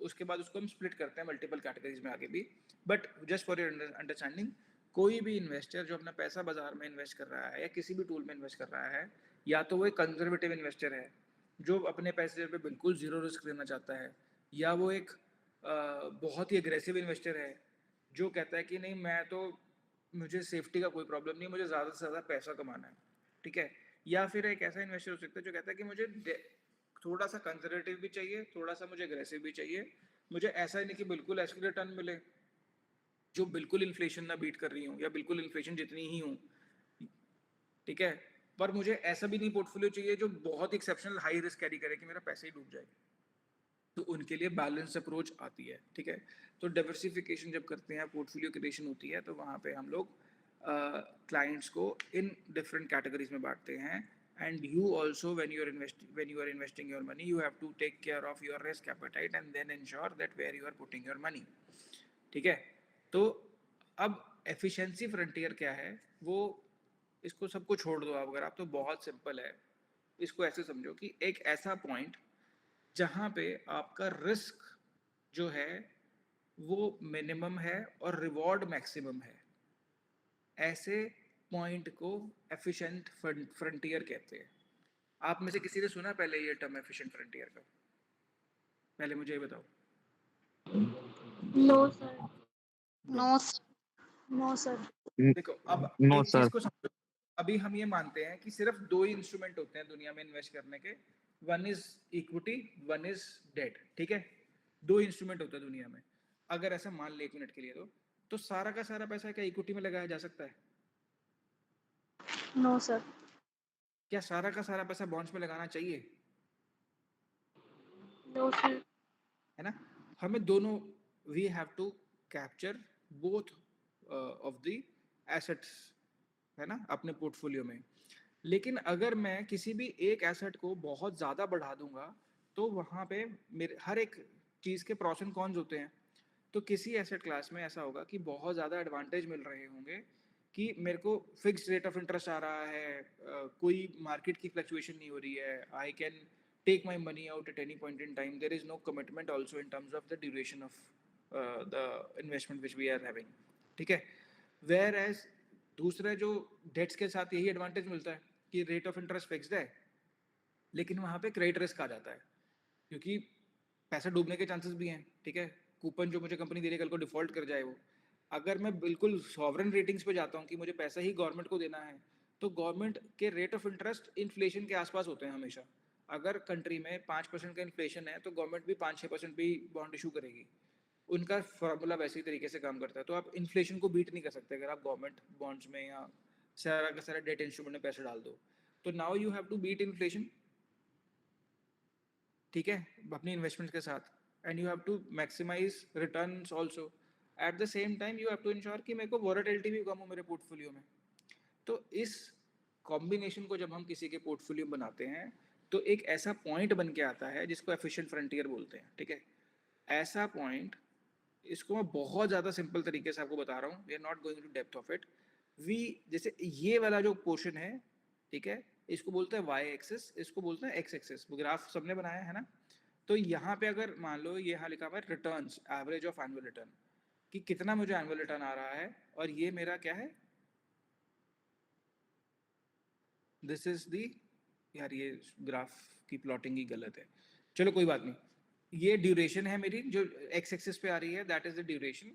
उसके बाद उसको हम स्प्लिट करते हैं मल्टीपल कैटेगरीज में आगे भी। But just for your understanding, कोई भी इन्वेस्टर जो अपना पैसा बाजार में इन्वेस्ट कर रहा है या किसी भी टूल में इन्वेस्ट कर रहा है, या तो वो एक कंजर्वेटिव इन्वेस्टर है जो अपने पैसे पे बिल्कुल जीरो रिस्क लेना चाहता है, या वो एक बहुत ही एग्रेसिव इन्वेस्टर है जो कहता है कि नहीं मैं तो, मुझे सेफ्टी का कोई प्रॉब्लम नहीं, मुझे ज़्यादा से ज़्यादा पैसा कमाना है, ठीक है। या फिर एक ऐसा इन्वेस्टर हो सकता है जो कहता है कि मुझे थोड़ा सा कंजर्वेटिव भी चाहिए, थोड़ा सा मुझे एग्रेसिव भी चाहिए, मुझे ऐसा नहीं कि बिल्कुल ऐसे रिटर्न मिले जो बिल्कुल इन्फ्लेशन ना बीट कर रही हूँ या बिल्कुल इन्फ्लेशन जितनी ही हूँ, ठीक है। पर मुझे ऐसा भी नहीं पोर्टफोलियो चाहिए जो बहुत एक्सेप्शनल हाई रिस्क कैरी करे कि मेरा पैसा ही डूब जाए। तो उनके लिए बैलेंस अप्रोच आती है, ठीक है। तो डाइवर्सिफिकेशन जब करते हैं, पोर्टफोलियो क्रिएशन होती है, तो वहाँ पे हम लोग क्लाइंट्स को इन डिफरेंट कैटेगरीज में बांटते हैं। And you also when you are investing your money, you have to take care of your risk appetite and then ensure that where you are putting your money, ठीक है। तो अब efficiency frontier क्या है, वो इसको सबको छोड़ दो आप, अगर आप, तो बहुत सिंपल है। इसको ऐसे समझो कि एक ऐसा पॉइंट जहाँ पे आपका रिस्क जो है वो मिनिमम है और रिवॉर्ड मैक्सिमम है, ऐसे पॉइंट को एफिशिएंट फ्रंटियर कहते हैं। आप में से किसी ने सुना पहले ये टर्म एफिशिएंट फ्रंटियर का? पहले मुझे ये बताओ। No sir. No no sir. देखो अब नो एक सर। चीज को समझो, अभी हम ये मानते हैं कि सिर्फ दो ही इंस्ट्रूमेंट होते हैं दुनिया में इन्वेस्ट करने के, one is equity, one is debt, ठीक है? दो इंस्ट्रूमेंट होते हैं दुनिया में। अगर ऐसा मान ले 1 मिनट के लिए तो सारा का सारा पैसा क्या इक्विटी में लगाया जा सकता है? No sir. क्या सारा का सारा पैसा बॉन्ड्स में लगाना चाहिए? No sir. है ना? हमें दोनों, we have to capture both of the assets, है ना, अपने पोर्टफोलियो में। लेकिन अगर मैं किसी भी एक एसेट को बहुत ज़्यादा बढ़ा दूंगा तो वहाँ पे मेरे हर एक चीज़ के प्रॉस एंड कॉन्स होते हैं। तो किसी एसेट क्लास में ऐसा होगा कि बहुत ज़्यादा एडवांटेज मिल रहे होंगे कि मेरे को फिक्स्ड रेट ऑफ इंटरेस्ट आ रहा है, कोई मार्केट की फ्लक्चुएशन नहीं हो रही है, I can take my money out at any point in time, there is no commitment also in terms of the duration of the investment which we are having, ठीक है? whereas दूसरा जो dates के साथ यही एडवांटेज मिलता है कि रेट ऑफ इंटरेस्ट फिक्स्ड है, लेकिन वहाँ पे क्रेडिट रिस्क आ जाता है क्योंकि पैसा डूबने के चांसेस भी हैं, ठीक है? कूपन जो मुझे कंपनी दे रही है कल को डिफॉल्ट कर जाए वो। अगर मैं बिल्कुल सॉवरन रेटिंग्स पे जाता हूँ कि मुझे पैसा ही गवर्नमेंट को देना है, तो गवर्नमेंट के रेट ऑफ इंटरेस्ट इन्फ्लेशन के आसपास होते हैं हमेशा। अगर कंट्री में 5% का इन्फ्लेशन है तो गवर्नमेंट भी 5-6% भी बॉन्ड इशू करेगी। उनका फॉर्मूला वैसे ही तरीके से काम करता है। तो आप इन्फ्लेशन को बीट नहीं कर सकते अगर आप गवर्नमेंट बॉन्ड्स में या सारा का सारा डेट इंस्ट्रूमेंट में पैसे डाल दो। तो now you have to beat inflation, ठीक है, अपनी इन्वेस्टमेंट के साथ, and you have to maximise returns also. At the same time you have to ensure कि मेरे को वोलेटिलिटी भी कम हो मेरे पोर्टफोलियो में। तो इस कॉम्बिनेशन को जब हम किसी के पोर्टफोलियो बनाते हैं तो एक ऐसा पॉइंट बन के आता है जिसको एफिशिएंट फ्रंटियर बोलते हैं, ठीक है? ऐसा पॉइंट, इसको मैं बहुत ज़्यादा सिंपल तरीके से आपको बता रहा हूँ, we are not going to depth of it. We जैसे ये वाला जो पोर्शन है, ठीक है, इसको बोलते हैं वाई एक्सिस, इसको बोलते हैं एक्स एक्सिस। ग्राफ सबने बनाया है ना? तो यहाँ पे अगर मान लो ये यहाँ लिखा हुआ है returns, average of annual return, कि कितना मुझे एनुअल रिटर्न आ रहा है, और ये मेरा क्या है, दिस इज दी, यार ये ग्राफ की प्लॉटिंग ही गलत है, चलो कोई बात नहीं। ये ड्यूरेशन है मेरी जो एक्स एक्सिस पे आ रही है, दैट इज द ड्यूरेशन।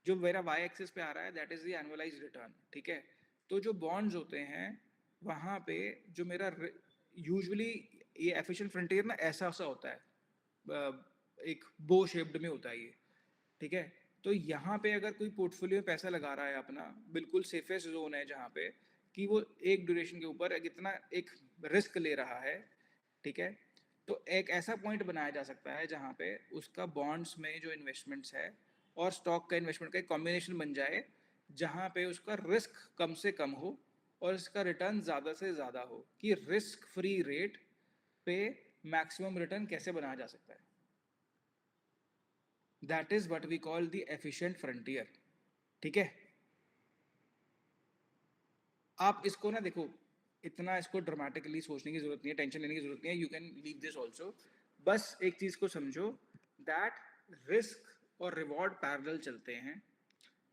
जो मेरा वाई एक्सिस पे आ रहा है that is the annualised return, ठीक है? तो जो बॉन्ड्स होते हैं वहाँ पे जो मेरा यूजुअली ये एफिशिएंट फ्रंटियर ना ऐसा सा होता है, एक बो शेप्ड में होता है ये, ठीक है? तो यहाँ पे अगर कोई पोर्टफोलियो में पैसा लगा रहा है अपना, बिल्कुल सेफेस्ट जोन है जहाँ पे कि वो एक ड्यूरेशन के ऊपर कितना एक रिस्क ले रहा है, ठीक है? तो एक ऐसा पॉइंट बनाया जा सकता है जहाँ पे उसका बॉन्ड्स में जो इन्वेस्टमेंट्स है और स्टॉक का इन्वेस्टमेंट का एक कॉम्बिनेशन बन जाए जहाँ पे उसका रिस्क कम से कम हो और इसका रिटर्न ज़्यादा से ज़्यादा हो, कि रिस्क फ्री रेट पे मैक्सिमम रिटर्न कैसे बनाया जा सकता है। That is what we call the efficient frontier, ठीक है? आप इसको ना देखो, इतना इसको ड्रामेटिकली सोचने की जरूरत नहीं है, टेंशन लेने की जरूरत नहीं है, you can leave this also. बस एक चीज को समझो, दैट रिस्क और रिवॉर्ड पैरेलल चलते हैं।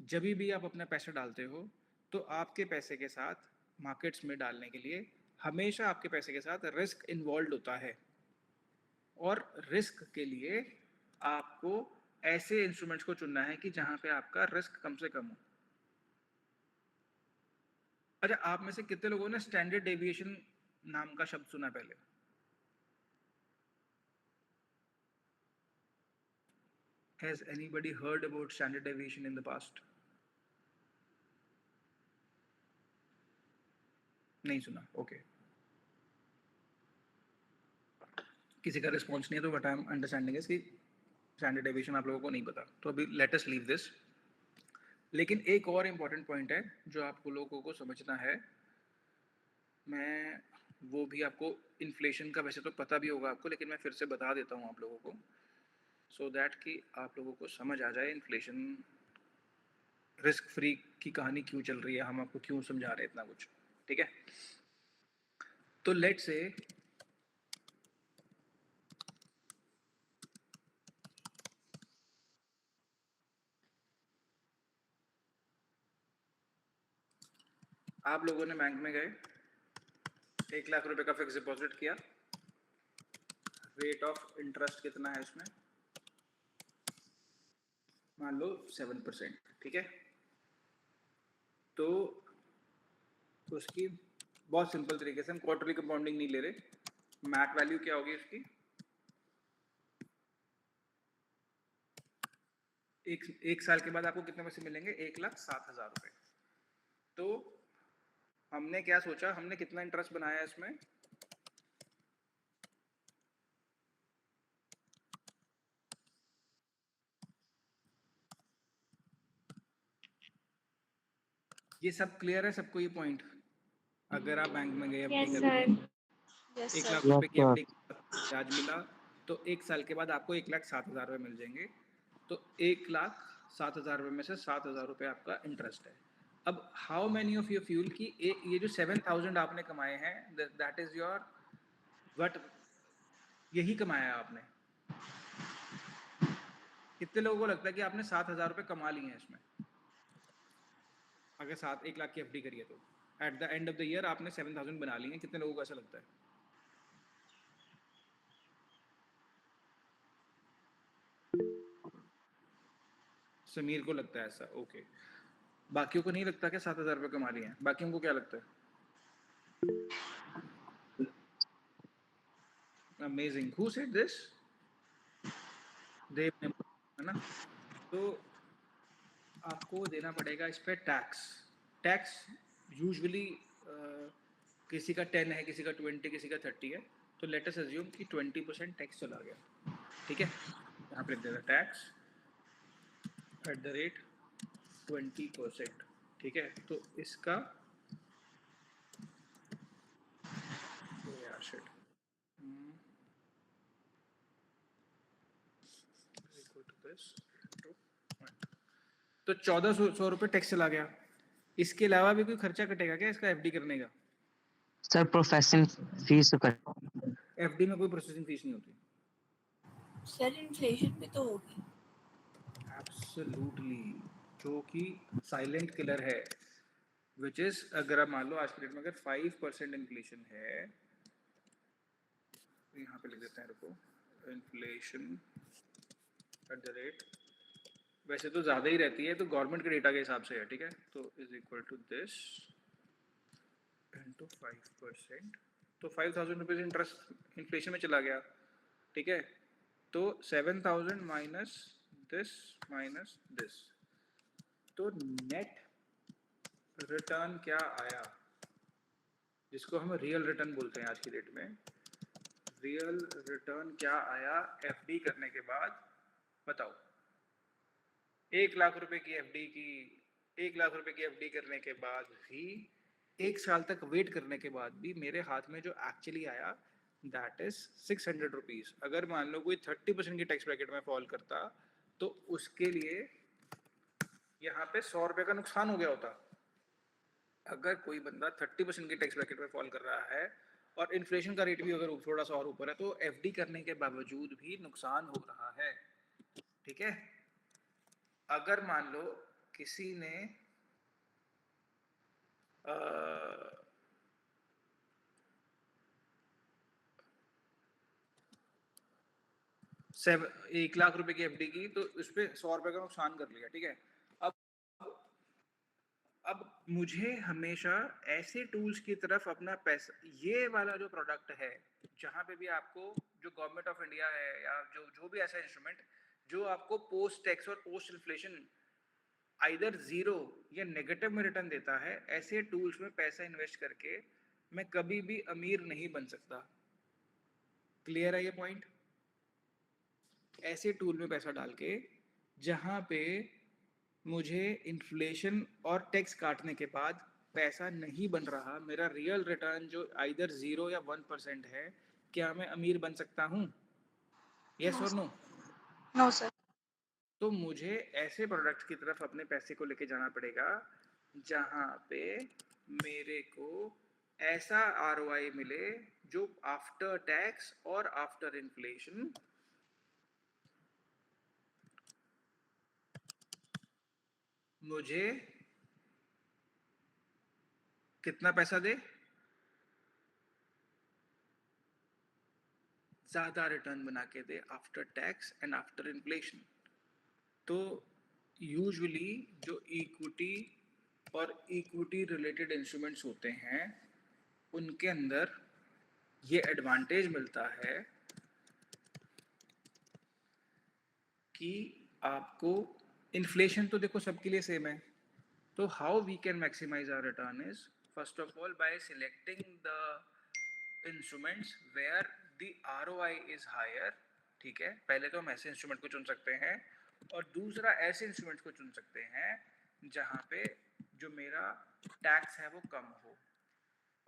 जब भी आप अपना पैसा डालते हो तो आपके पैसे के साथ मार्केट्स में डालने के लिए हमेशा आपके पैसे के साथ रिस्क इन्वॉल्व होता है, और रिस्क के लिए आपको ऐसे इंस्ट्रूमेंट्स को चुनना है कि जहां पे आपका रिस्क कम से कम हो। अच्छा, आप में से कितने लोगों ने स्टैंडर्ड डेविएशन नाम का शब्द सुना पहले? Has anybody heard about standard deviation in the past? नहीं सुना, ओके। किसी का रिस्पॉन्स नहीं है तो what I am understanding is कि स्टैंडर्ड डेविएशन आप लोगों को नहीं पता, तो अभी लेट अस लीव दिस। लेकिन एक और इम्पॉर्टेंट पॉइंट है जो आपको लोगों को समझना है, मैं वो भी आपको, इन्फ्लेशन का वैसे तो पता भी होगा आपको, लेकिन मैं फिर से बता देता हूँ आप लोगों को, सो दैट कि आप लोगों को समझ आ जाए इन्फ्लेशन रिस्क फ्री की कहानी क्यों चल रही है, हम आपको क्यों समझा रहे हैं इतना कुछ, ठीक है? तो लेट से आप लोगों ने बैंक में गए, 1 लाख रुपए का फिक्स डिपॉजिट किया, रेट ऑफ इंटरेस्ट कितना है इसमें मान लो 7%, ठीक है। तो उसकी बहुत सिंपल तरीके से हम क्वार्टरली कंपाउंडिंग नहीं ले रहे, मैट वैल्यू क्या होगी उसकी, एक साल के बाद आपको कितने पैसे मिलेंगे, 1,07,000 रुपए। तो हमने क्या सोचा, हमने कितना इंटरेस्ट बनाया इसमें, ये सब क्लियर है सबको ये पॉइंट? अगर आप बैंक में गए Yes, एफडी sir. करने, यस 1 सर। लाख रुपए की एफडी ब्याज मिला, तो 1 साल के बाद आपको 1,07,000 रुपए मिल जाएंगे। तो 1,07,000 रुपए में से 7,000 रुपए आपका इंटरेस्ट है। अब how many of your fuel की ये जो 7,000 आपने कमाए हैं, दैट इज योर वट, यही कमाया है आपने। कितने लोगों को लगता है कि आपने 7,000 रुपए कमा लिए हैं इसमें, अगर 1 लाख की एफडी करिए तो at the end of the year आपने 7,000 बना लिए हैं? कितने लोगों को ऐसा लगता है? समीर को लगता है ऐसा, ओके। बाकियों को नहीं लगता क्या 7,000 रुपए कमा लिए हैं? बाकियों को क्या लगता है? Amazing, who said this? Dev ने, है ना। तो आपको देना पड़ेगा इस पे टैक्स। टैक्स यूजुअली किसी का 10 है, किसी का 20, किसी का 30 है। तो लेट अस अज्यूम कि 20% टैक्स चला गया, ठीक है। यहाँ पे लिख देना टैक्स एट द रेट 20%, ठीक है। तो इसका यार शिट, तो 1,400 रुपये टैक्स चला गया। इसके अलावा भी कोई खर्चा कटेगा क्या इसका एफडी करने का? सर प्रोसेसिंग फीस तो कर एफडी में कोई प्रोसेसिंग फीस नहीं होती। सर इन्फ्लेशन भी तो होगी। एब्सोल्युटली, जो कि साइलेंट किलर है, विच इज अगर आप मान लो आज के डेट में अगर 5% इन्फ्लेशन है, यहाँ पे लिख देते हैं, रुको, इन्फ्लेशन एट द रेट, वैसे तो ज़्यादा ही रहती है, तो गवर्नमेंट के डेटा के हिसाब से है, ठीक है। तो is equal to this into 5%, तो 5,000 रुपीज़ इंटरेस्ट इन्फ्लेशन में चला गया, ठीक है। तो 7,000 माइनस दिस, तो नेट रिटर्न क्या आया, जिसको हम रियल रिटर्न बोलते हैं आज की डेट में। रियल रिटर्न क्या आया एफडी करने के बाद, बताओ। 1 लाख रुपए की एफडी की, 1 लाख रुपए की एफडी करने के बाद भी, 1 साल तक वेट करने के बाद भी मेरे हाथ में जो एक्चुअली आया दैट इज 600 रुपीज। अगर मान लो कोई 30% की टैक्स ब्रैकेट में फॉल करता तो उसके लिए यहाँ पे 100 रुपए का नुकसान हो गया होता। अगर कोई बंदा 30% की टैक्स ब्रैकेट में फॉल कर रहा है और इन्फ्लेशन का रेट भी अगर थोड़ा सा और ऊपर है, तो एफडी करने के बावजूद भी नुकसान हो रहा है, ठीक है। अगर मान लो किसी ने 1 लाख रुपए की एफडी की, तो उस पर 100 रुपए का नुकसान कर लिया, ठीक है। अब मुझे हमेशा ऐसे टूल्स की तरफ अपना पैसा, ये वाला जो प्रोडक्ट है जहाँ पे भी आपको, जो गवर्नमेंट ऑफ इंडिया है या जो भी ऐसा इंस्ट्रूमेंट जो आपको पोस्ट टैक्स और पोस्ट इन्फ्लेशन आइदर जीरो या नेगेटिव में रिटर्न देता है, ऐसे टूल्स में पैसा इन्वेस्ट करके मैं कभी भी अमीर नहीं बन सकता। क्लियर है ये पॉइंट? ऐसे टूल में पैसा डाल के जहाँ पे मुझे इन्फ्लेशन और टैक्स काटने के बाद पैसा नहीं बन रहा, मेरा रियल रिटर्न जो आइदर 0 या 1% है, क्या मैं अमीर बन सकता हूँ? यस और नो? No sir. तो मुझे ऐसे प्रोडक्ट की तरफ अपने पैसे को लेके जाना पड़ेगा जहाँ पे मेरे को ऐसा आरओआई मिले जो आफ्टर टैक्स और आफ्टर इन्फ्लेशन मुझे कितना पैसा दे, ज्यादा रिटर्न बना के दे after tax and after inflation. तो यूजुअली जो इक्विटी और इक्विटी रिलेटेड इंस्ट्रूमेंट्स होते हैं उनके अंदर ये एडवांटेज मिलता है कि आपको इन्फ्लेशन तो देखो सबके लिए सेम है, तो how we can maximise our return is first of all by selecting the instruments where the ROI is higher. ठीक है, पहले तो हम ऐसे इंस्ट्रूमेंट को चुन सकते हैं और दूसरा ऐसे इंस्ट्रूमेंट को चुन सकते हैं जहाँ पे जो मेरा टैक्स है वो कम हो,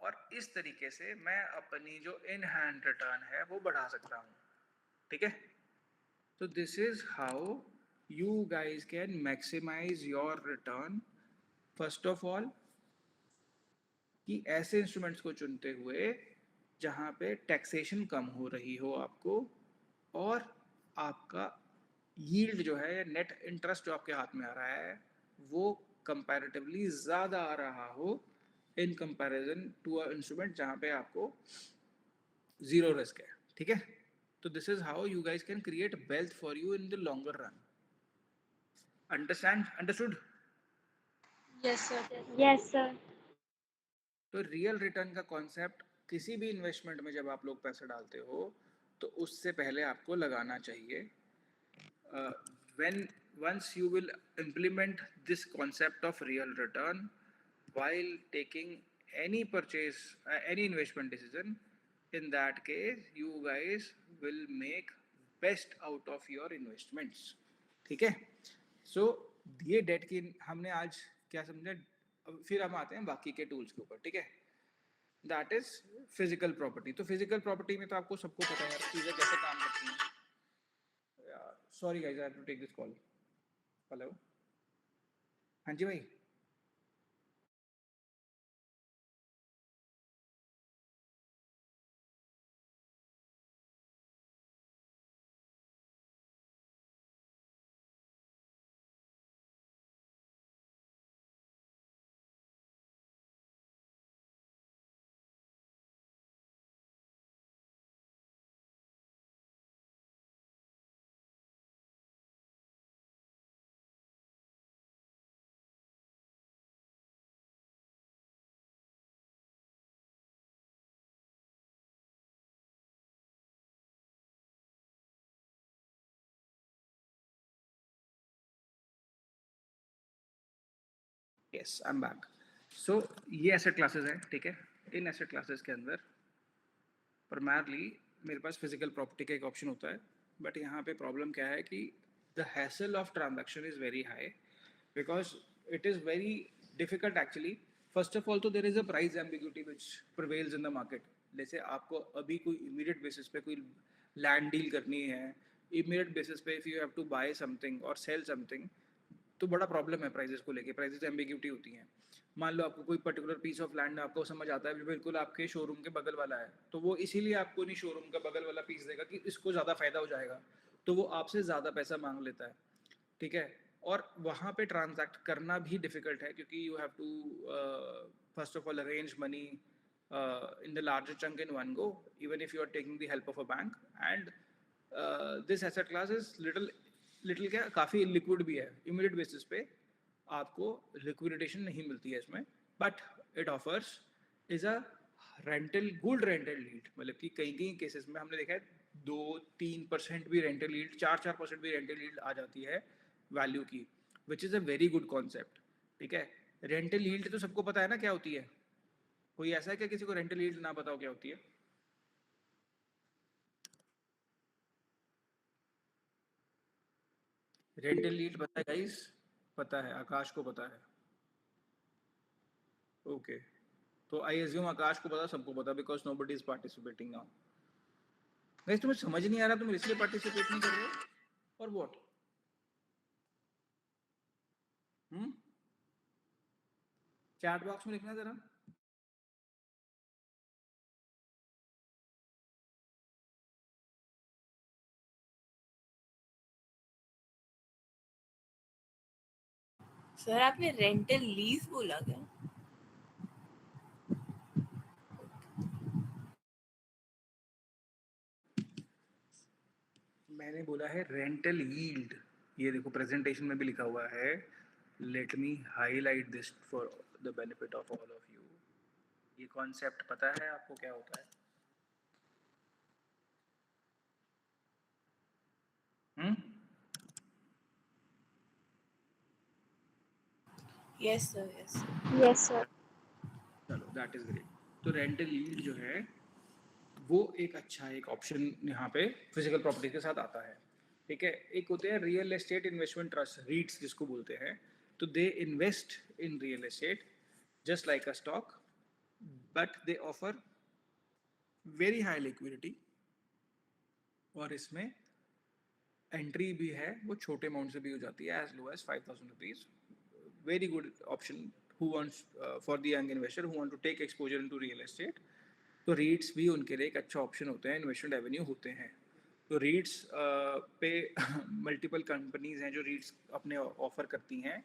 और इस तरीके से मैं अपनी जो इन हैंड रिटर्न है वो बढ़ा सकता हूँ। ठीक है, तो this is how you guys can maximize your return first of all कि ऐसे इंस्ट्रूमेंट्स को चुनते हुए जहां पे टैक्सेशन कम हो रही हो आपको, और आपका यील्ड जो है या नेट इंटरेस्ट जो आपके हाथ में आ रहा है वो कंपैरेटिवली ज़्यादा आ रहा हो in comparison to a instrument जहां पे आपको ज़ीरो रिस्क है। ठीक है, तो this is how you guys can create wealth for you in the longer run. Understood? Yes sir. Yes, sir. तो रियल रिटर्न का कॉन्सेप्ट किसी भी इन्वेस्टमेंट में जब आप लोग पैसे डालते हो तो उससे पहले आपको लगाना चाहिए। When once you will implement this concept of real return while taking any purchase any investment decision, in that case you guys will make best out of your investments। ठीक है, सो ये डेट की हमने आज क्या समझा, फिर हम आते हैं बाकी के टूल्स के ऊपर। ठीक है, दैट इज फिजिकल प्रॉपर्टी। तो फिजिकल प्रॉपर्टी में तो आपको सबको पता है चीज़ें कैसे काम करती हैं। Sorry guys, I have to take this call. Hello, हाँ जी भाई। Yes, I am back. So ये एसेट क्लासेस हैं। ठीक है, इन एसेट क्लासेस के अंदर प्राइमरली मेरे पास फिजिकल प्रॉपर्टी का एक ऑप्शन होता है, बट यहाँ पे प्रॉब्लम क्या है कि the hassle of transaction is very high because it is very difficult actually. First of all तो there is a price ambiguity which prevails in the market. जैसे आपको अभी कोई इमीडिएट बेसिस पे कोई लैंड डील करनी है, इमीडिएट बेसिस पे if you have to buy something और सेल समथिंग, तो बड़ा प्रॉब्लम है प्राइजेस को लेके। प्राइजेस एम्बिग्यूटी होती हैं। मान लो आपको कोई पर्टिकुलर पीस ऑफ लैंड आपको समझ आता है बिल्कुल आपके शोरूम के बगल वाला है, तो वो इसीलिए आपको नहीं शोरूम का बगल वाला पीस देगा कि इसको ज़्यादा फायदा हो जाएगा, तो वो आपसे ज़्यादा पैसा मांग लेता है। ठीक है, और वहाँ पे ट्रांजैक्ट करना भी डिफिकल्ट है क्योंकि you have to first of all arrange money in the larger chunk in one go, even if you are taking the help of a bank. And this asset class is little क्या काफ़ी liquid भी है। Immediate basis पे आपको लिक्विडिटेशन नहीं मिलती है इसमें, but it offers is a rental good rental yield. मतलब कि कई कई केसेस में हमने देखा है 2-3% भी रेंटल यील्ड, 4% भी रेंटल यील्ड आ जाती है वैल्यू की, which is a very good concept. ठीक है, रेंटल यील्ड तो सबको पता है ना क्या होती है। कोई ऐसा है क्या किसी को रेंटल यील्ड ना बताओ क्या होती है? रेंटल यील्ड पता है गाइस? पता है, आकाश को पता है। ओके, तो आई एज्यूम आकाश को पता, सबको पता, because nobody is participating now. Guys तुम्हें समझ नहीं आ रहा, तुम इसलिए पार्टिसिपेट नहीं कर रहे हो और व्हाट? चैट बॉक्स में लिखना जरा। सर आपने रेंटल लीज बोला क्या? मैंने बोला है रेंटल यील्ड। ये देखो प्रेजेंटेशन में भी लिखा हुआ है, let me highlight this for the benefit of all of you. ये कॉन्सेप्ट पता है आपको क्या होता है? Yes, sir. Yes. Yes, sir. चलो दैट इज ग्रेट। तो रेंटल यील्ड जो है वो एक अच्छा एक ऑप्शन यहाँ पे फिजिकल प्रॉपर्टी के साथ आता है, ठीक है। एक होते हैं रियल एस्टेट इन्वेस्टमेंट ट्रस्ट, रीट्स जिसको बोलते हैं। तो they invest in real estate just like a stock, but they offer very high liquidity, और इसमें एंट्री भी है वो छोटे अमाउंट से भी हो जाती है, as low as 5,000 rupees. Very good option who wants for the young investor who want to take exposure into real estate। तो रीट्स भी उनके लिए एक अच्छा ऑप्शन होते हैं, इन्वेस्टमेंट एवेन्यू होते हैं। तो रीट्स पे मल्टीपल कंपनीज हैं जो रीट्स अपने ऑफर करती हैं,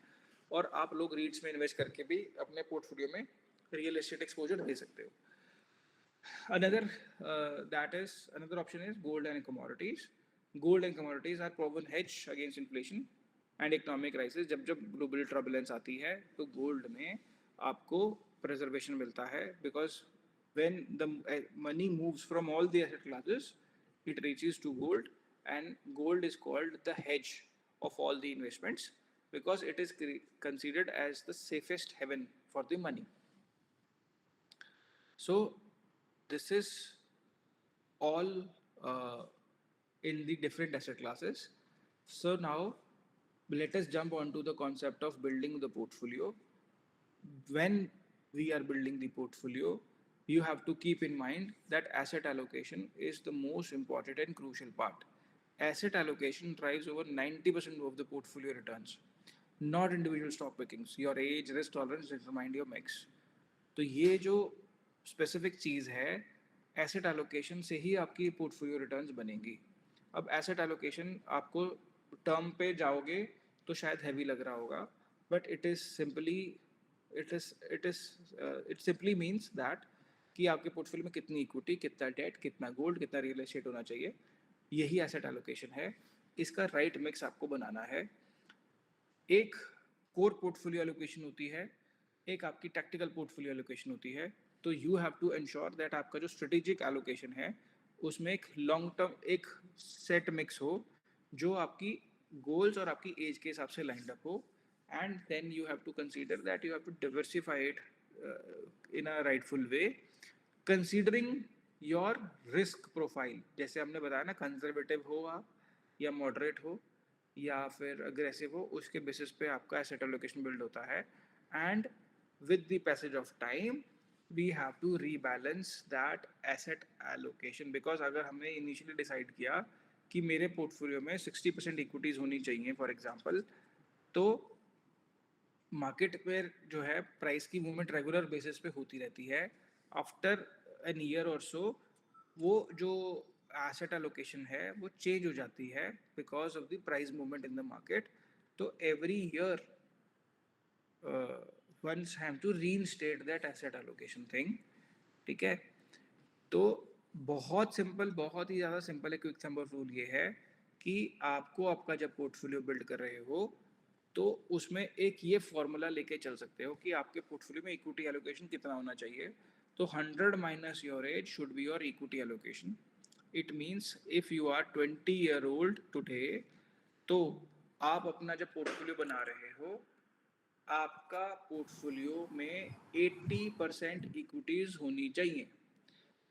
और आप लोग रीट्स में इन्वेस्ट करके भी अपने पोर्टफोलियो में रियल एस्टेट एक्सपोजर दे सकते हो। Another option is gold and commodities. Gold and commodities are proven hedge against inflation and economic crisis। जब जब global turbulence आती है तो gold में आपको preservation मिलता है, because when the money moves from all the asset classes, it reaches to gold, and gold is called the hedge of all the investments because it is considered as the safest haven for the money. So this is all in the different asset classes. So now let us jump onto the concept of building the portfolio. When we are building the portfolio, you have to keep in mind that asset allocation is the most important and crucial part. Asset allocation drives over 90% of the portfolio returns, not individual stock pickings. Your age, risk tolerance determine your mix. तो ये जो specific चीज़ है, asset allocation से ही आपकी portfolio returns बनेगी। अब asset allocation आपको term पे जाओगे तो शायद हैवी लग रहा होगा, but it simply means that कि आपके पोर्टफोलियो में कितनी इक्विटी, कितना डेट, कितना गोल्ड, कितना रियल एस्टेट होना चाहिए, यही एसेट एलोकेशन है। इसका राइट मिक्स आपको बनाना है। एक कोर पोर्टफोलियो एलोकेशन होती है, एक आपकी टैक्टिकल पोर्टफोलियो एलोकेशन होती है। तो you have to ensure that आपका जो स्ट्रेटेजिक एलोकेशन है उसमें एक लॉन्ग टर्म एक सेट मिक्स हो जो आपकी गोल्स और आपकी एज के हिसाब से लाइंड अप हो, and then you have to consider that you have to diversify it in a rightful way, considering your risk profile. जैसे हमने बताया ना, कंजर्वेटिव हो आप या मॉडरेट हो या फिर अग्रेसिव हो, उसके बेसिस पे आपका एसेट एलोकेशन बिल्ड होता है। And with the passage of time we have to rebalance that asset allocation, because अगर हमने initially decide किया कि मेरे पोर्टफोलियो में 60% इक्विटीज होनी चाहिए फॉर एग्जांपल, तो मार्केट पर जो है प्राइस की मूवमेंट रेगुलर बेसिस पे होती रहती है। आफ्टर एन ईयर और सो वो जो एसेट एलोकेशन है वो चेंज हो जाती है because of the price movement in the market. तो every year once have to reinstate that asset allocation thing, ठीक है। तो बहुत सिंपल, बहुत ही ज़्यादा सिंपल एक क्विक समर रूल ये है कि आपको आपका जब पोर्टफोलियो बिल्ड कर रहे हो तो उसमें एक ये फॉर्मूला लेके चल सकते हो कि आपके पोर्टफोलियो में इक्विटी एलोकेशन कितना होना चाहिए। तो 100 minus your age should be your equity allocation. It means if you are 20 year old today, तो आप अपना जब पोर्टफोलियो बना रहे हो आपका पोर्टफोलियो में 80% इक्विटीज होनी चाहिए।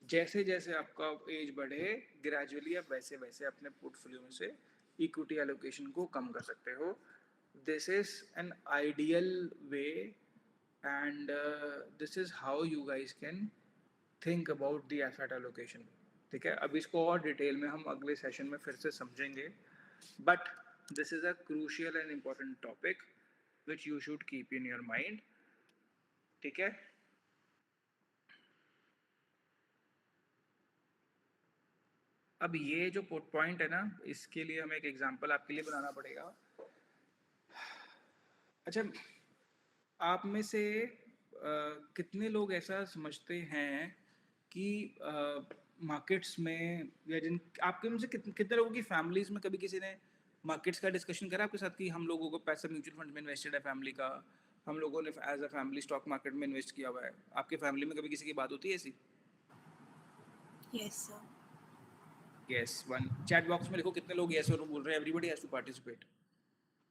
जैसे जैसे आपका एज बढ़े ग्रेजुअली आप वैसे वैसे अपने पोर्टफोलियो में से इक्विटी एलोकेशन को कम कर सकते हो। This is an ideal way and this is how you guys can think about the asset allocation, ठीक है। अब इसको और डिटेल में हम अगले सेशन में फिर से समझेंगे, but this is a crucial and important topic which you should keep in your mind, ठीक है। अब ये जो पॉइंट है ना, इसके लिए हमें एक एग्जांपल आपके लिए बनाना पड़ेगा। अच्छा, आप में से कितने लोग ऐसा समझते हैं कि मार्केट्स में या जिन आपके में से कितने लोगों की फैमिलीज में कभी किसी ने मार्केट्स का डिस्कशन करा आपके साथ कि हम लोगों को पैसा म्यूचुअल फंड में इन्वेस्टेड है फैमिली का, हम लोगों ने as a family stock market में इन्वेस्ट किया हुआ है। आपके फैमिली में कभी किसी की बात होती है ऐसी? Yes sir. Yes one chat box में लिखो कितने लोग यस और बोल रहे हैं। Everybody has to participate.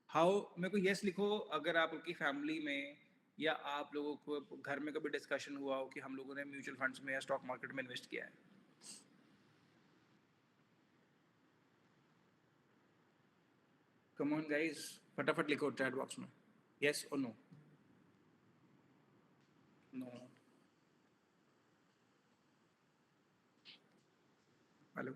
How मेरे को यस लिखो अगर आपकी फैमिली में या आप लोगों को घर में कभी डिस्कशन हुआ हो कि हम लोगों ने म्यूचुअल फंड्स में या स्टॉक मार्केट में इन्वेस्ट किया है। कम ऑन गाइस, फटाफट लिखो चैट बॉक्स में यस और no. No. Hello.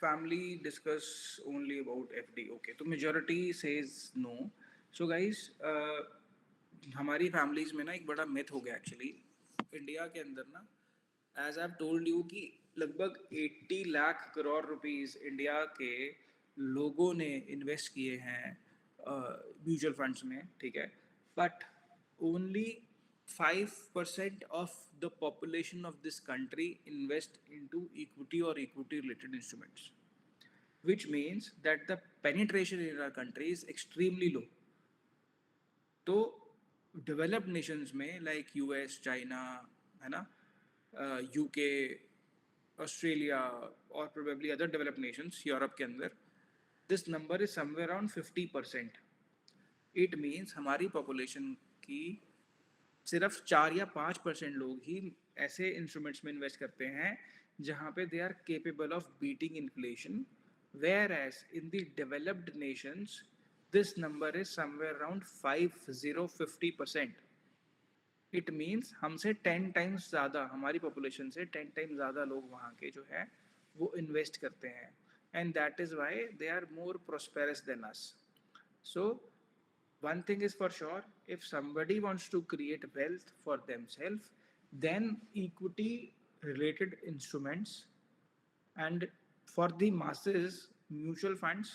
Family discuss only about FD. Okay, तो majority says no. So guys, हमारी families में ना एक बड़ा myth हो गया actually इंडिया के अंदर ना, as I've told you कि लगभग 80 लाख करोड़ रुपीस इंडिया के लोगों ने इन्वेस्ट किए हैं म्यूचुअल फंड्स में, ठीक है, but only 5% of the population of this country invest into equity or equity related instruments, which means that the penetration in our country is extremely low. तो developed nations में like US, China, है ना, UK, Australia or probably other developed nations, Europe के अंदर, this number is somewhere around 50%. It means हमारी population की सिर्फ 4 या 5% लोग ही ऐसे इंस्ट्रूमेंट्स में इन्वेस्ट करते हैं जहां पे they are capable of beating inflation, whereas in the developed nations this number is somewhere around 50%. It means हमसे 10 times ज़्यादा, हमारी population से 10 times ज़्यादा लोग वहाँ के जो है वो इन्वेस्ट करते हैं, and that is why they are more prosperous than us. So one thing is for sure, if somebody wants to create wealth for themselves, then equity related instruments and for the masses mutual funds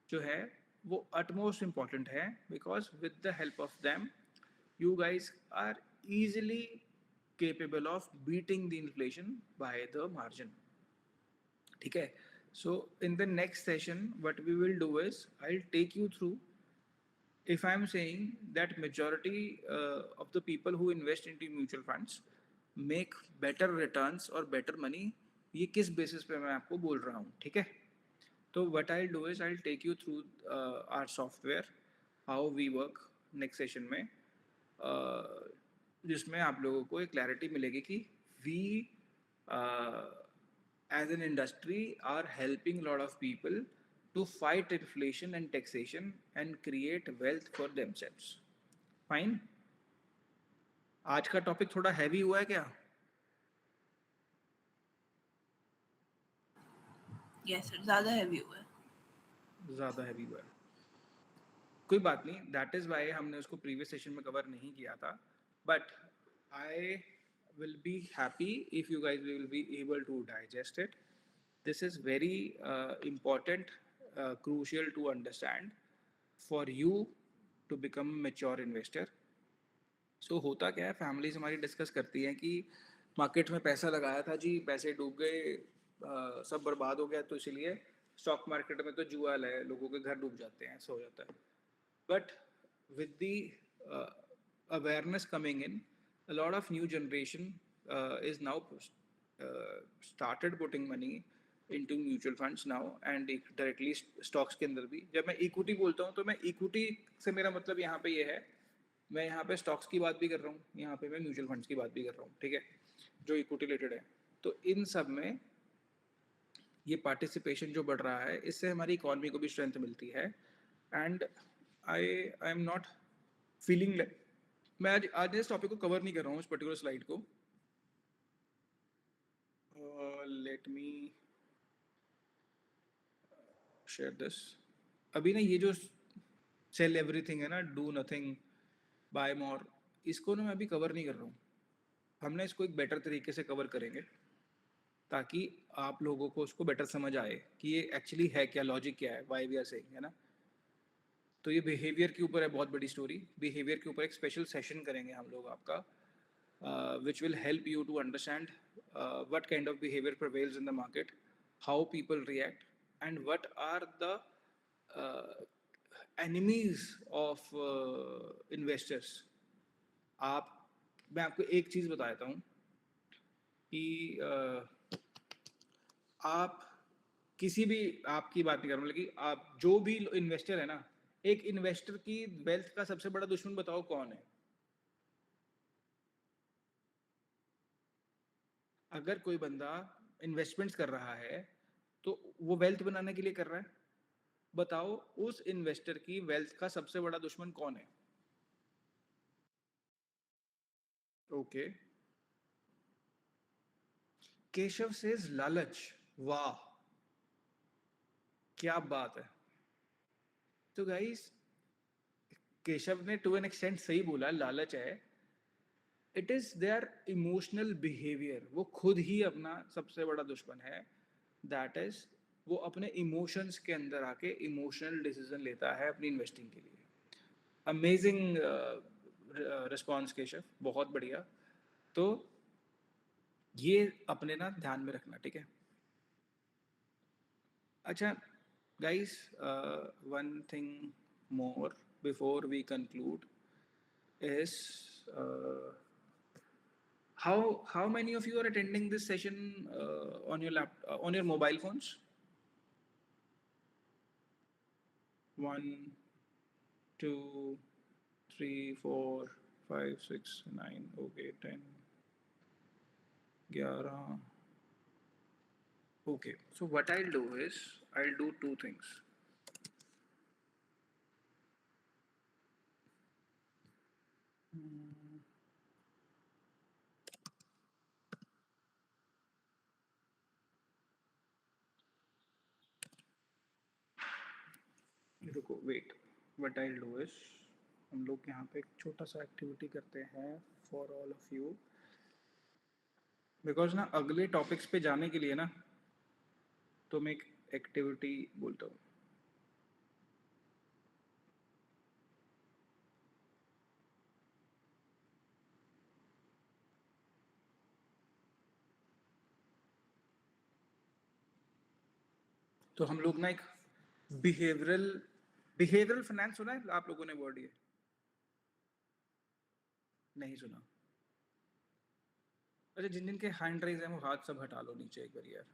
जो है वो utmost important है, because with the help of them you guys are easily capable of beating the inflation by the margin. ठीक है, so in the next session what we will do is I'll take you through, if I'm saying that majority of the people who invest into mutual funds make better returns or better money, ये किस basis पे मैं आपको बोल रहा हूँ, ठीक है? तो what I'll do is I'll take you through our software, how we work next session में, जिसमें आप लोगों को एक clarity मिलेगी कि we as an industry are helping a lot of people to fight inflation and taxation and create wealth for themselves. Fine? आज का टॉपिक थोड़ा हैवी हुआ है क्या? यस सर, ज़्यादा हैवी हुआ है। ज़्यादा हैवी हुआ है, कोई बात नहीं, दैट इज़ वाई हमने उसको प्रीवियस सेशन में कवर नहीं किया था, but I will be happy if you guys will be able to digest it. This is very important, crucial to understand for you to become a mature investor. So होता क्या है, families हमारी discuss करती हैं कि market में पैसा लगाया था जी, पैसे डूब गए, सब बर्बाद हो गया, तो इसलिए स्टॉक मार्केट में तो जुआ है, लोगों के घर डूब जाते हैं, ऐसा हो जाता है. But with the awareness coming in, a lot of new generation is now started putting money into mutual funds now and directly stocks के अंदर भी. जब मैं इक्विटी बोलता हूँ तो मैं इक्विटी से मेरा मतलब यहाँ पे ये है, मैं यहाँ पे स्टॉक्स की बात भी कर रहा हूँ, यहाँ पे मैं म्यूचुअल फंड्स की बात भी कर रहा हूँ, ठीक है, जो इक्विटी रिलेटेड है. तो इन सब में ये पार्टिसिपेशन जो बढ़ रहा है, इससे हमारी इकोनॉमी को भी स्ट्रेंथ मिलती है. And I am not feeling, मैं आज इस टॉपिक को कवर नहीं कर रहा हूँ, इस पर्टिकुलर स्लाइड को. Let me share this. अभी ना ये जो सेल एवरीथिंग है ना, डू नथिंग, बाय मोर, इसको ना मैं अभी कवर नहीं कर रहा हूँ. हमने इसको एक बेटर तरीके से कवर करेंगे. ताकि आप लोगों को उसको बेटर समझ आए कि ये एक्चुअली है क्या, लॉजिक क्या है, वाई वी आर सेइंग, है ना। तो ये बिहेवियर के ऊपर है बहुत बड़ी स्टोरी। बिहेवियर के ऊपर एक स्पेशल सेशन करेंगे हम लोग आपका, which will help you to understand what kind of behavior prevails in the market, how people react, and what are the uh, enemies of investors. मैं आपको एक चीज़ बता देता हूँ कि आप किसी भी, आपकी बात नहीं कर रहा हूँ, लेकिन आप जो भी इन्वेस्टर है ना, एक इन्वेस्टर की वेल्थ का सबसे बड़ा दुश्मन बताओ कौन है? अगर कोई बंदा इन्वेस्टमेंट्स कर रहा है तो वो वेल्थ बनाने के लिए कर रहा है, बताओ उस इन्वेस्टर की वेल्थ का सबसे बड़ा दुश्मन कौन है? ओके, केशव सेज लालच। वाह, क्या बात है। तो गाइस, केशव ने टू एन एक्सटेंट सही बोला, लालच है। It is their emotional behaviour, वो खुद ही अपना सबसे बड़ा दुश्मन है। दैट इज, वो अपने इमोशंस के अंदर आके इमोशनल डिसीजन लेता है अपनी इन्वेस्टिंग के लिए। अमेजिंग रिस्पॉन्स केशव, बहुत बढ़िया। तो ये अपने ना ध्यान में रखना, ठीक है। अच्छा guys, one thing more before we conclude is how many of you are attending this session on your on your mobile phones? 1 2 3 4 5 6 9, okay, 10 11. Okay, so what I'll do is I'll do two things. रुको, wait, what I do is, हम लोग यहाँ पे एक छोटा सा activity करते हैं for all of you, because ना अगले टॉपिक्स पे जाने के लिए ना, तो मैं एक एक्टिविटी बोलता हूँ। तो हम लोग ना एक बिहेवियरल फाइनेंस, सुना है आप लोगों ने वर्ड? ये नहीं सुना? अच्छा, जिन जिन के हैंड रेज हैं वो हाथ सब हटा लो नीचे एक बार यार,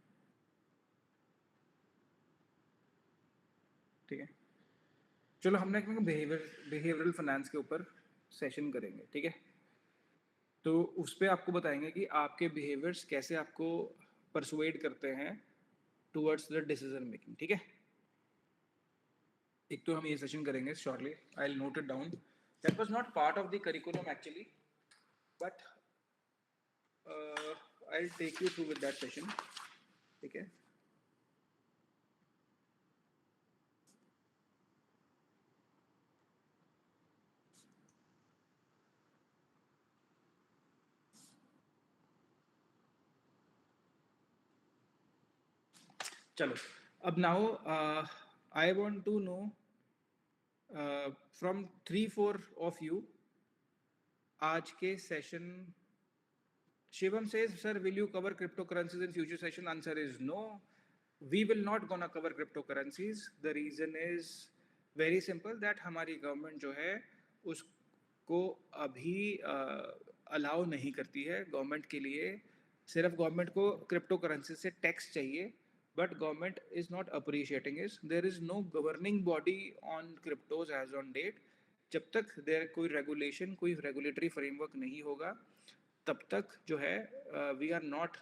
ठीक है। चलो, हमने एक बिहेवियरल फाइनेंस के ऊपर सेशन करेंगे, ठीक है। तो उस पर आपको बताएंगे कि आपके बिहेवियर्स कैसे आपको परसुएड करते हैं टुवर्ड्स द डिसीजन मेकिंग, ठीक है। एक तो हम ये सेशन करेंगे shortly, I will note it down. That was not part of the curriculum actually, but I will take you through with that session, ठीक है। चलो, अब now I want to know from 3-4 of you, आज के session, Shivam says, sir, will you cover cryptocurrencies in future session? Answer is no. We will not gonna cover cryptocurrencies. The reason is very simple, that हमारी government जो है उसको अभी allow नहीं करती है। गवर्नमेंट के लिए सिर्फ गवर्नमेंट को क्रिप्टो करेंसी से टैक्स चाहिए, but government is not appreciating it. There is no governing body on cryptos as on date. जब तक देयर कोई रेगुलेशन, कोई रेगुलेटरी फ्रेमवर्क नहीं होगा, तब तक जो है we are not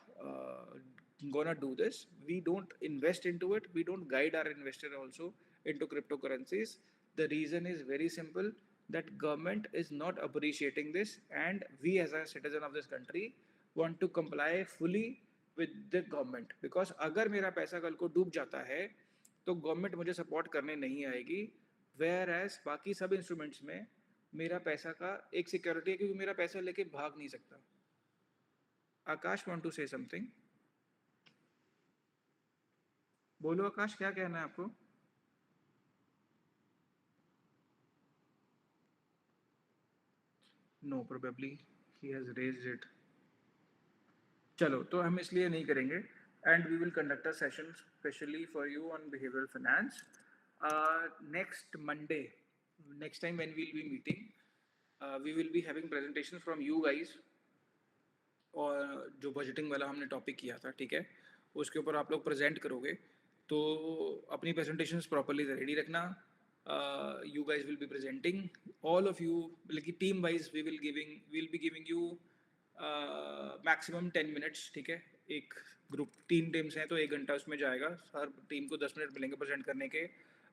gonna do this. We don't invest into it. We don't guide our investor also into cryptocurrencies. The reason is very simple, that government is not appreciating this, and we as a citizen of this country want to comply fully with the government. Because अगर मेरा पैसा कल को डूब जाता है तो government मुझे सपोर्ट करने नहीं आएगी, whereas बाकी सब इंस्ट्रूमेंट्स में मेरा पैसा का एक सिक्योरिटी है, क्योंकि मेरा पैसा लेके भाग नहीं सकता। Akash want to say something. बोलो आकाश, क्या कहना है आपको? No, probably he has raised it. चलो, तो हम इसलिए नहीं करेंगे, and we will conduct a session specially for you on behavioural finance next Monday. Next time when we will be meeting we will be having presentations from you guys, और जो budgeting वाला हमने टॉपिक किया था, ठीक है, उसके ऊपर आप लोग प्रेजेंट करोगे, तो अपनी प्रेजेंटेशंस प्रॉपर्ली रेडी रखना. You guys will be presenting, all of you, like team wise we will be giving you maximum 10 minutes, ठीक है. एक ग्रुप 3 टीम्स हैं तो 1 घंटा उसमें जाएगा, हर टीम को 10 मिनट मिलेंगे प्रेजेंट करने के.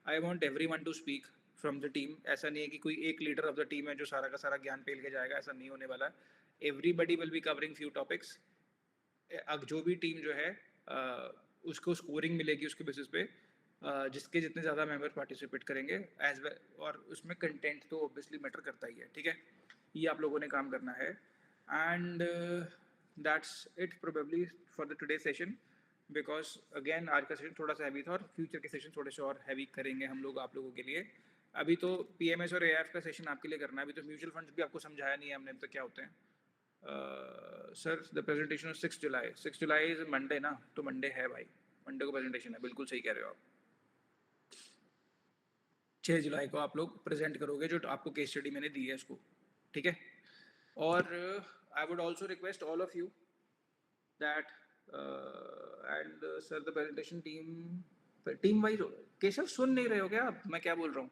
I want everyone to speak from the team. ऐसा नहीं है कि कोई एक लीडर ऑफ द टीम है जो सारा का सारा ज्ञान पेल के जाएगा, ऐसा नहीं होने वाला. Everybody will be covering few topics. अब जो भी टीम जो है उसको स्कोरिंग मिलेगी उसके बेसिस पे, जिसके जितने ज़्यादा मेंबर पार्टिसिपेट करेंगे एज वेल, और उसमें कंटेंट तो ऑब्वियसली मैटर करता ही है, ठीक है. ये आप लोगों ने काम करना है. And that's it probably for the today session, because again आज का सेशन थोड़ा सा हैवी था और फ्यूचर के सेशन थोड़े से और हैवी करेंगे हम लोग आप लोगों के लिए. अभी तो पीएमएस और एएफ का सेशन आपके लिए करना है. अभी तो म्यूचुअल फंड्स भी आपको समझाया नहीं है हमने तो क्या होते हैं. Sir the presentation of 6 July. 6 July is Monday ना, तो मंडे है भाई, मंडे को प्रेजेंटेशन है. बिल्कुल सही कह रहे हो आप. 6 जुलाई को आप लोग प्रेजेंट करोगे जो आपको केस स्टडी मैंने दी है उसको, ठीक है. और I would also request all of you that and sir the presentation team wise. Keshav सुन नहीं रहे हो क्या आप, मैं क्या बोल रहा हूँ?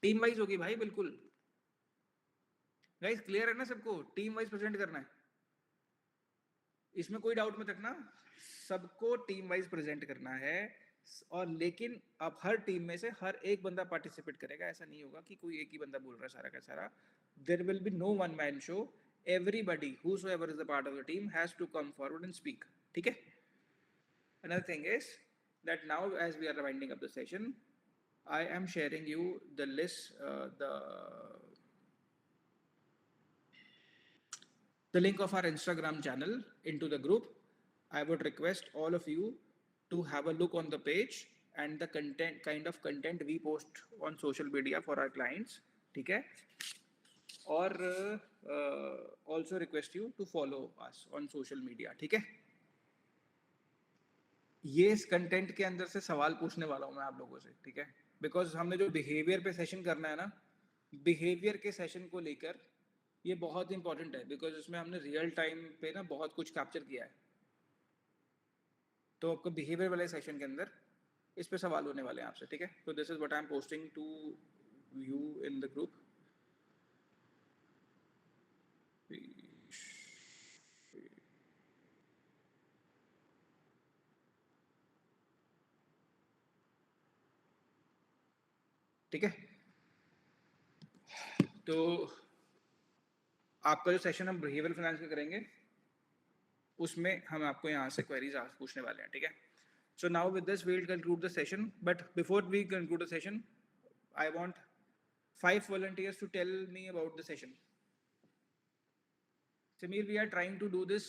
टीम वाइज होगी भाई, बिल्कुल. गाइस क्लियर है ना सबको? टीम वाइज प्रेजेंट करना है, इसमें कोई डाउट मत रखना. सबको टीम वाइज प्रेजेंट करना है. और लेकिन अब हर टीम में से हर एक बंदा पार्टिसिपेट करेगा. ऐसा नहीं होगा कि कोई एक ही बंदा बोल रहा है सारा का सारा. There will be no one man show. Everybody whosoever is a part of the team has to come forward and speak, ठीक है. Another thing is that now as we are winding up the session, I am sharing you the list, the link of our Instagram channel into the group. I would request all of you to have a look on the page and the kind of content we post on social media for our clients, ठीक है. और also request you to follow us on social media, ठीक है. ये इस content के अंदर से सवाल पूछने वाला हूँ मैं आप लोगों से, ठीक है. बिकॉज हमने जो बिहेवियर पे सेशन करना है ना, बिहेवियर के सेशन को लेकर ये बहुत इंपॉर्टेंट है, बिकॉज इसमें हमने रियल टाइम पे ना बहुत कुछ कैप्चर किया है. तो आपको बिहेवियर वाले सेशन के अंदर इस पे सवाल होने वाले हैं आपसे, ठीक है. तो this is what I am posting to you in the group. ठीक है. तो आपका जो सेशन हम बिहेवियरल फाइनेंस का करेंगे उसमें हम आपको यहाँ से क्वेरीज पूछने वाले हैं, ठीक है. So now with this we will conclude the session, but before we conclude the session I want 5 volunteers to tell me about the session. Sameer, we are trying to do this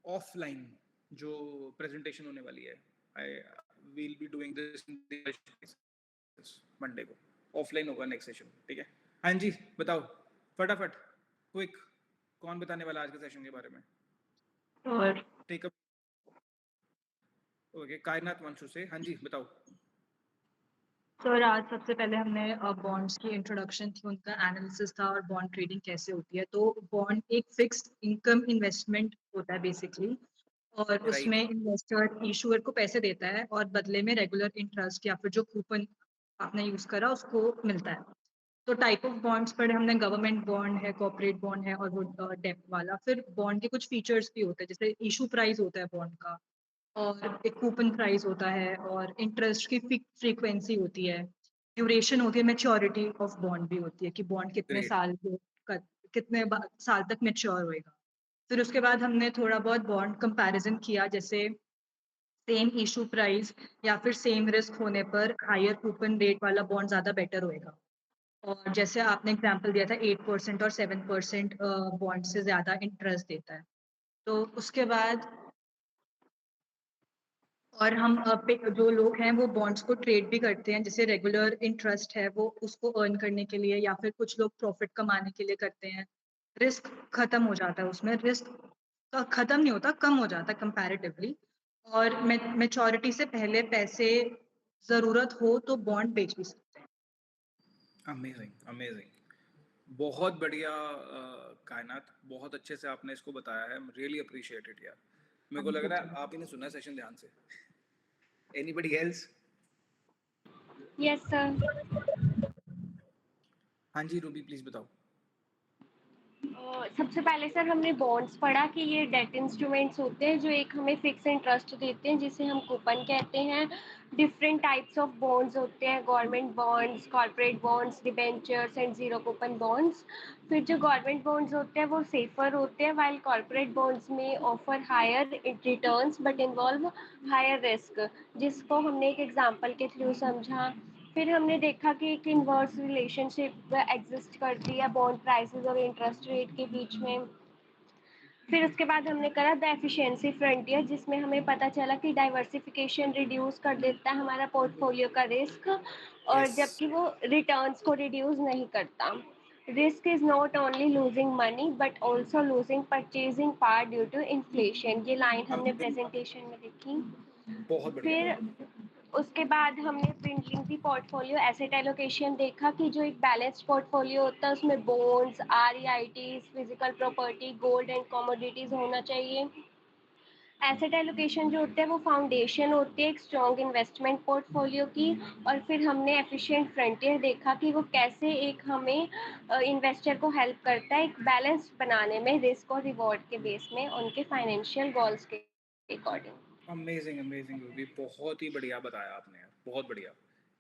offline, जो presentation होने वाली है. I will be doing this Monday को. Offline होगा next session, ठीक है. हाँ जी बताओ फटाफट, क्विक, कौन बताने वाला आज के सेशन के बारे में? और टेक अप. ओके, कायनात वंशु से. हाँ जी बताओ. सर आज सबसे पहले हमने बॉन्ड्स की इंट्रोडक्शन थी, उनका एनालिसिस था और बॉन्ड ट्रेडिंग कैसे होती है. तो बॉन्ड एक फिक्स्ड इनकम इन्वेस्टमेंट होता है बेसिकली, और उसमें इन्वेस्टर इशूअर को पैसे देता है और बदले में रेगुलर इंटरेस्ट या फिर जो कूपन आपने यूज करा उसको मिलता है. तो टाइप ऑफ बॉन्ड्स पढ़े हमने, गवर्नमेंट बॉन्ड है, कॉर्पोरेट बॉन्ड है और वो डेप्ट वाला. फिर बॉन्ड के कुछ फीचर्स भी होते हैं, जैसे इशू प्राइस होता है बॉन्ड का, और एक कूपन प्राइस होता है, और इंटरेस्ट की फ्रीक्वेंसी होती है, ड्यूरेशन होती है, मैच्योरिटी ऑफ बॉन्ड भी होती है कि बॉन्ड कितने साल कितने साल तक मैच्योर होएगा. फिर उसके बाद हमने थोड़ा बहुत बॉन्ड कंपैरिजन किया, जैसे सेम इशू प्राइस या फिर सेम रिस्क होने पर हायर कूपन रेट वाला बॉन्ड ज़्यादा बेटर होएगा. और जैसे आपने एग्जांपल दिया था 8% और 7% बॉन्ड से ज़्यादा इंटरेस्ट देता है. तो उसके बाद और हम जो लोग हैं वो बॉन्ड्स को ट्रेड भी करते हैं, जैसे रेगुलर इंटरेस्ट है वो उसको अर्न करने के लिए, या फिर कुछ लोग प्रॉफिट कमाने के लिए करते हैं। रिस्क खत्म हो जाता है उसमें, रिस्क खत्म नहीं होता, कम हो जाता है कंपैरेटिवली। और मैच्योरिटी से पहले पैसे जरूरत हो तो बॉन्ड बेच भी सकते हैं। अमेजिंग अमेजिंग, बहुत बढ़िया कायनात, बहुत अच्छे से आपने इसको बताया है, रियली अप्रिशिएट इट यार। मेरे को लग रहा है आप ही ने सुना सेशन ध्यान से। Anybody else? Yes sir. हाँ जी रूबी प्लीज बताओ। सबसे पहले सर हमने बॉन्ड्स पढ़ा कि ये डेट इंस्ट्रूमेंट्स होते हैं जो एक हमें फिक्स इंटरेस्ट देते हैं जिसे हम कूपन कहते हैं। डिफरेंट टाइप्स ऑफ बॉन्ड्स होते हैं, government bonds, corporate bonds, debentures and zero coupon bonds. फिर जो गवर्नमेंट बॉन्ड्स होते हैं वो सेफर होते हैं, वाइल कॉर्पोरेट बॉन्ड्स में offer higher returns but involve higher risk, जिसको हमने एक एग्जांपल के थ्रू समझा। फिर हमने देखा कि एक इन्वर्स रिलेशनशिप एग्जिस्ट करती है बॉन्ड प्राइसेस और इंटरेस्ट रेट के बीच में। फिर उसके बाद हमने करा द एफिशिएंसी फ्रंटियर, जिसमें हमें पता चला कि डाइवर्सिफिकेशन रिड्यूस कर देता है हमारा पोर्टफोलियो का रिस्क, और Yes. जबकि वो रिटर्न्स को रिड्यूस नहीं करता। Risk is not only losing money but also losing purchasing power due to inflation. ये लाइन हमने प्रेजेंटेशन में देखी। बहुत बढ़िया। फिर उसके बाद हमने प्रिंटिंग की पोर्टफोलियो एसेट एलोकेशन देखा कि जो एक बैलेंस्ड पोर्टफोलियो होता है उसमें bonds, REITs, physical property, gold and commodities होना चाहिए। एसेट एलोकेशन जो होते हैं वो फाउंडेशन होती है एक स्ट्रॉन्ग इन्वेस्टमेंट पोर्टफोलियो की। और फिर हमने एफिशिएंट फ्रंटियर देखा कि वो कैसे एक हमें इन्वेस्टर को हेल्प करता है एक बैलेंस बनाने में रिस्क और रिवॉर्ड के बेस में उनके फाइनेंशियल गोल्स के अकॉर्डिंग। अमेजिंग अमेजिंग रूबी, बहुत ही बढ़िया बताया आपने यार, बहुत बढ़िया।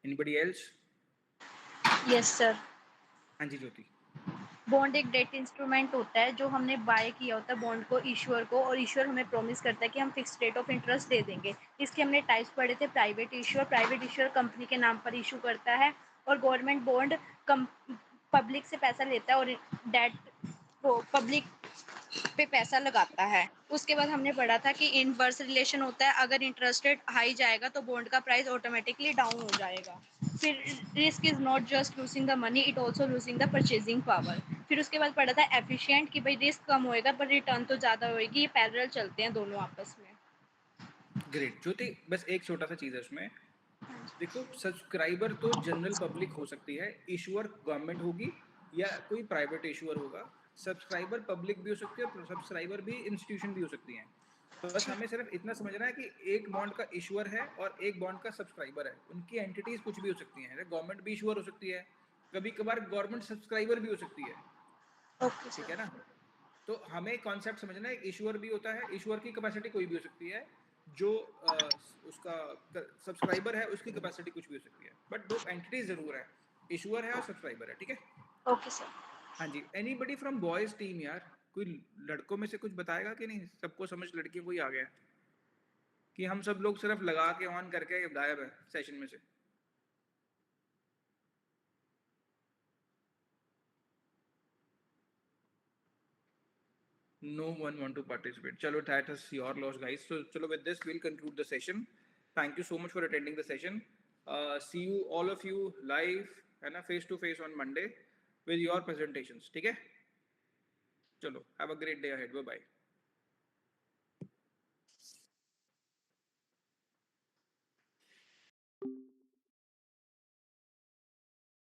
Anybody else? Yes sir. हाँ जी ज्योति। बॉन्ड एक डेट इंस्ट्रूमेंट होता है जो हमने बाय किया होता है बॉन्ड को इशूअर को, और इशूअर हमें प्रॉमिस करता है कि हम फिक्स रेट ऑफ इंटरेस्ट दे देंगे। इसके हमने टाइप्स पढ़े थे। प्राइवेट इशूअर कंपनी के नाम पर इशू करता है, और गवर्नमेंट बॉन्ड पब्लिक से पैसा लेता है और डेट पब्लिक पे पैसा लगाता है। उसके बाद हमने पढ़ा था कि इनवर्स रिलेशन होता है, अगर इंटरेस्ट रेट हाई जाएगा तो बॉन्ड का प्राइस ऑटोमेटिकली डाउन हो जाएगा। फिर risk is not just losing the money, it also losing the purchasing power. फिर उसके बाद पढ़ा था एफिशिएंट, कि भाई रिस्क कम होएगा पर रिटर्न तो ज़्यादा होएगी, ये पैरेलल चलते हैं दोनों आपस में। ग्रेट ज्योति, बस एक छोटा सा चीज है उसमें। देखो सब्सक्राइबर तो जनरल पब्लिक हो सकती है, इशूअर गवर्नमेंट होगी या कोई प्राइवेट इशूअर होगा। सब्सक्राइबर पब्लिक भी हो सकती है और सब्सक्राइबर भी इंस्टीट्यूशन भी हो सकती हैं। बस हमें सिर्फ इतना समझना है कि एक बॉन्ड का इशूअर है और एक बॉन्ड का सब्सक्राइबर है, उनकी एंटिटीज कुछ भी हो सकती हैं। गवर्नमेंट भी इशूअर हो सकती है, कभी कभार गवर्नमेंट सब्सक्राइबर भी हो सकती है, ओके ठीक सर। है ना। तो हमें कॉन्सेप्ट समझना है, इशूअर भी होता है, इशूअर की कैपेसिटी कोई भी हो सकती है, जो उसका सब्सक्राइबर है उसकी कैपेसिटी कुछ भी हो सकती है, बट दो एंटिटीज जरूर है, इशूअर है और सब्सक्राइबर है, ठीक है। Okay sir. हाँ जी, एनीबडी फ्रॉम बॉयज टीम यार, कोई लड़कों में से कुछ बताएगा कि नहीं? सबको समझ लड़के कोई आ गया कि हम सब लोग सिर्फ लगा के ऑन करके गायब है सेशन में से? No one want to participate. Chalo, that is your loss, guys. So, chalo, with this, we'll conclude the session. Thank you so much for attending the session. See you, all of you, live and face to face on Monday with your presentations. ठीक है? चलो, have a great day ahead. Bye bye.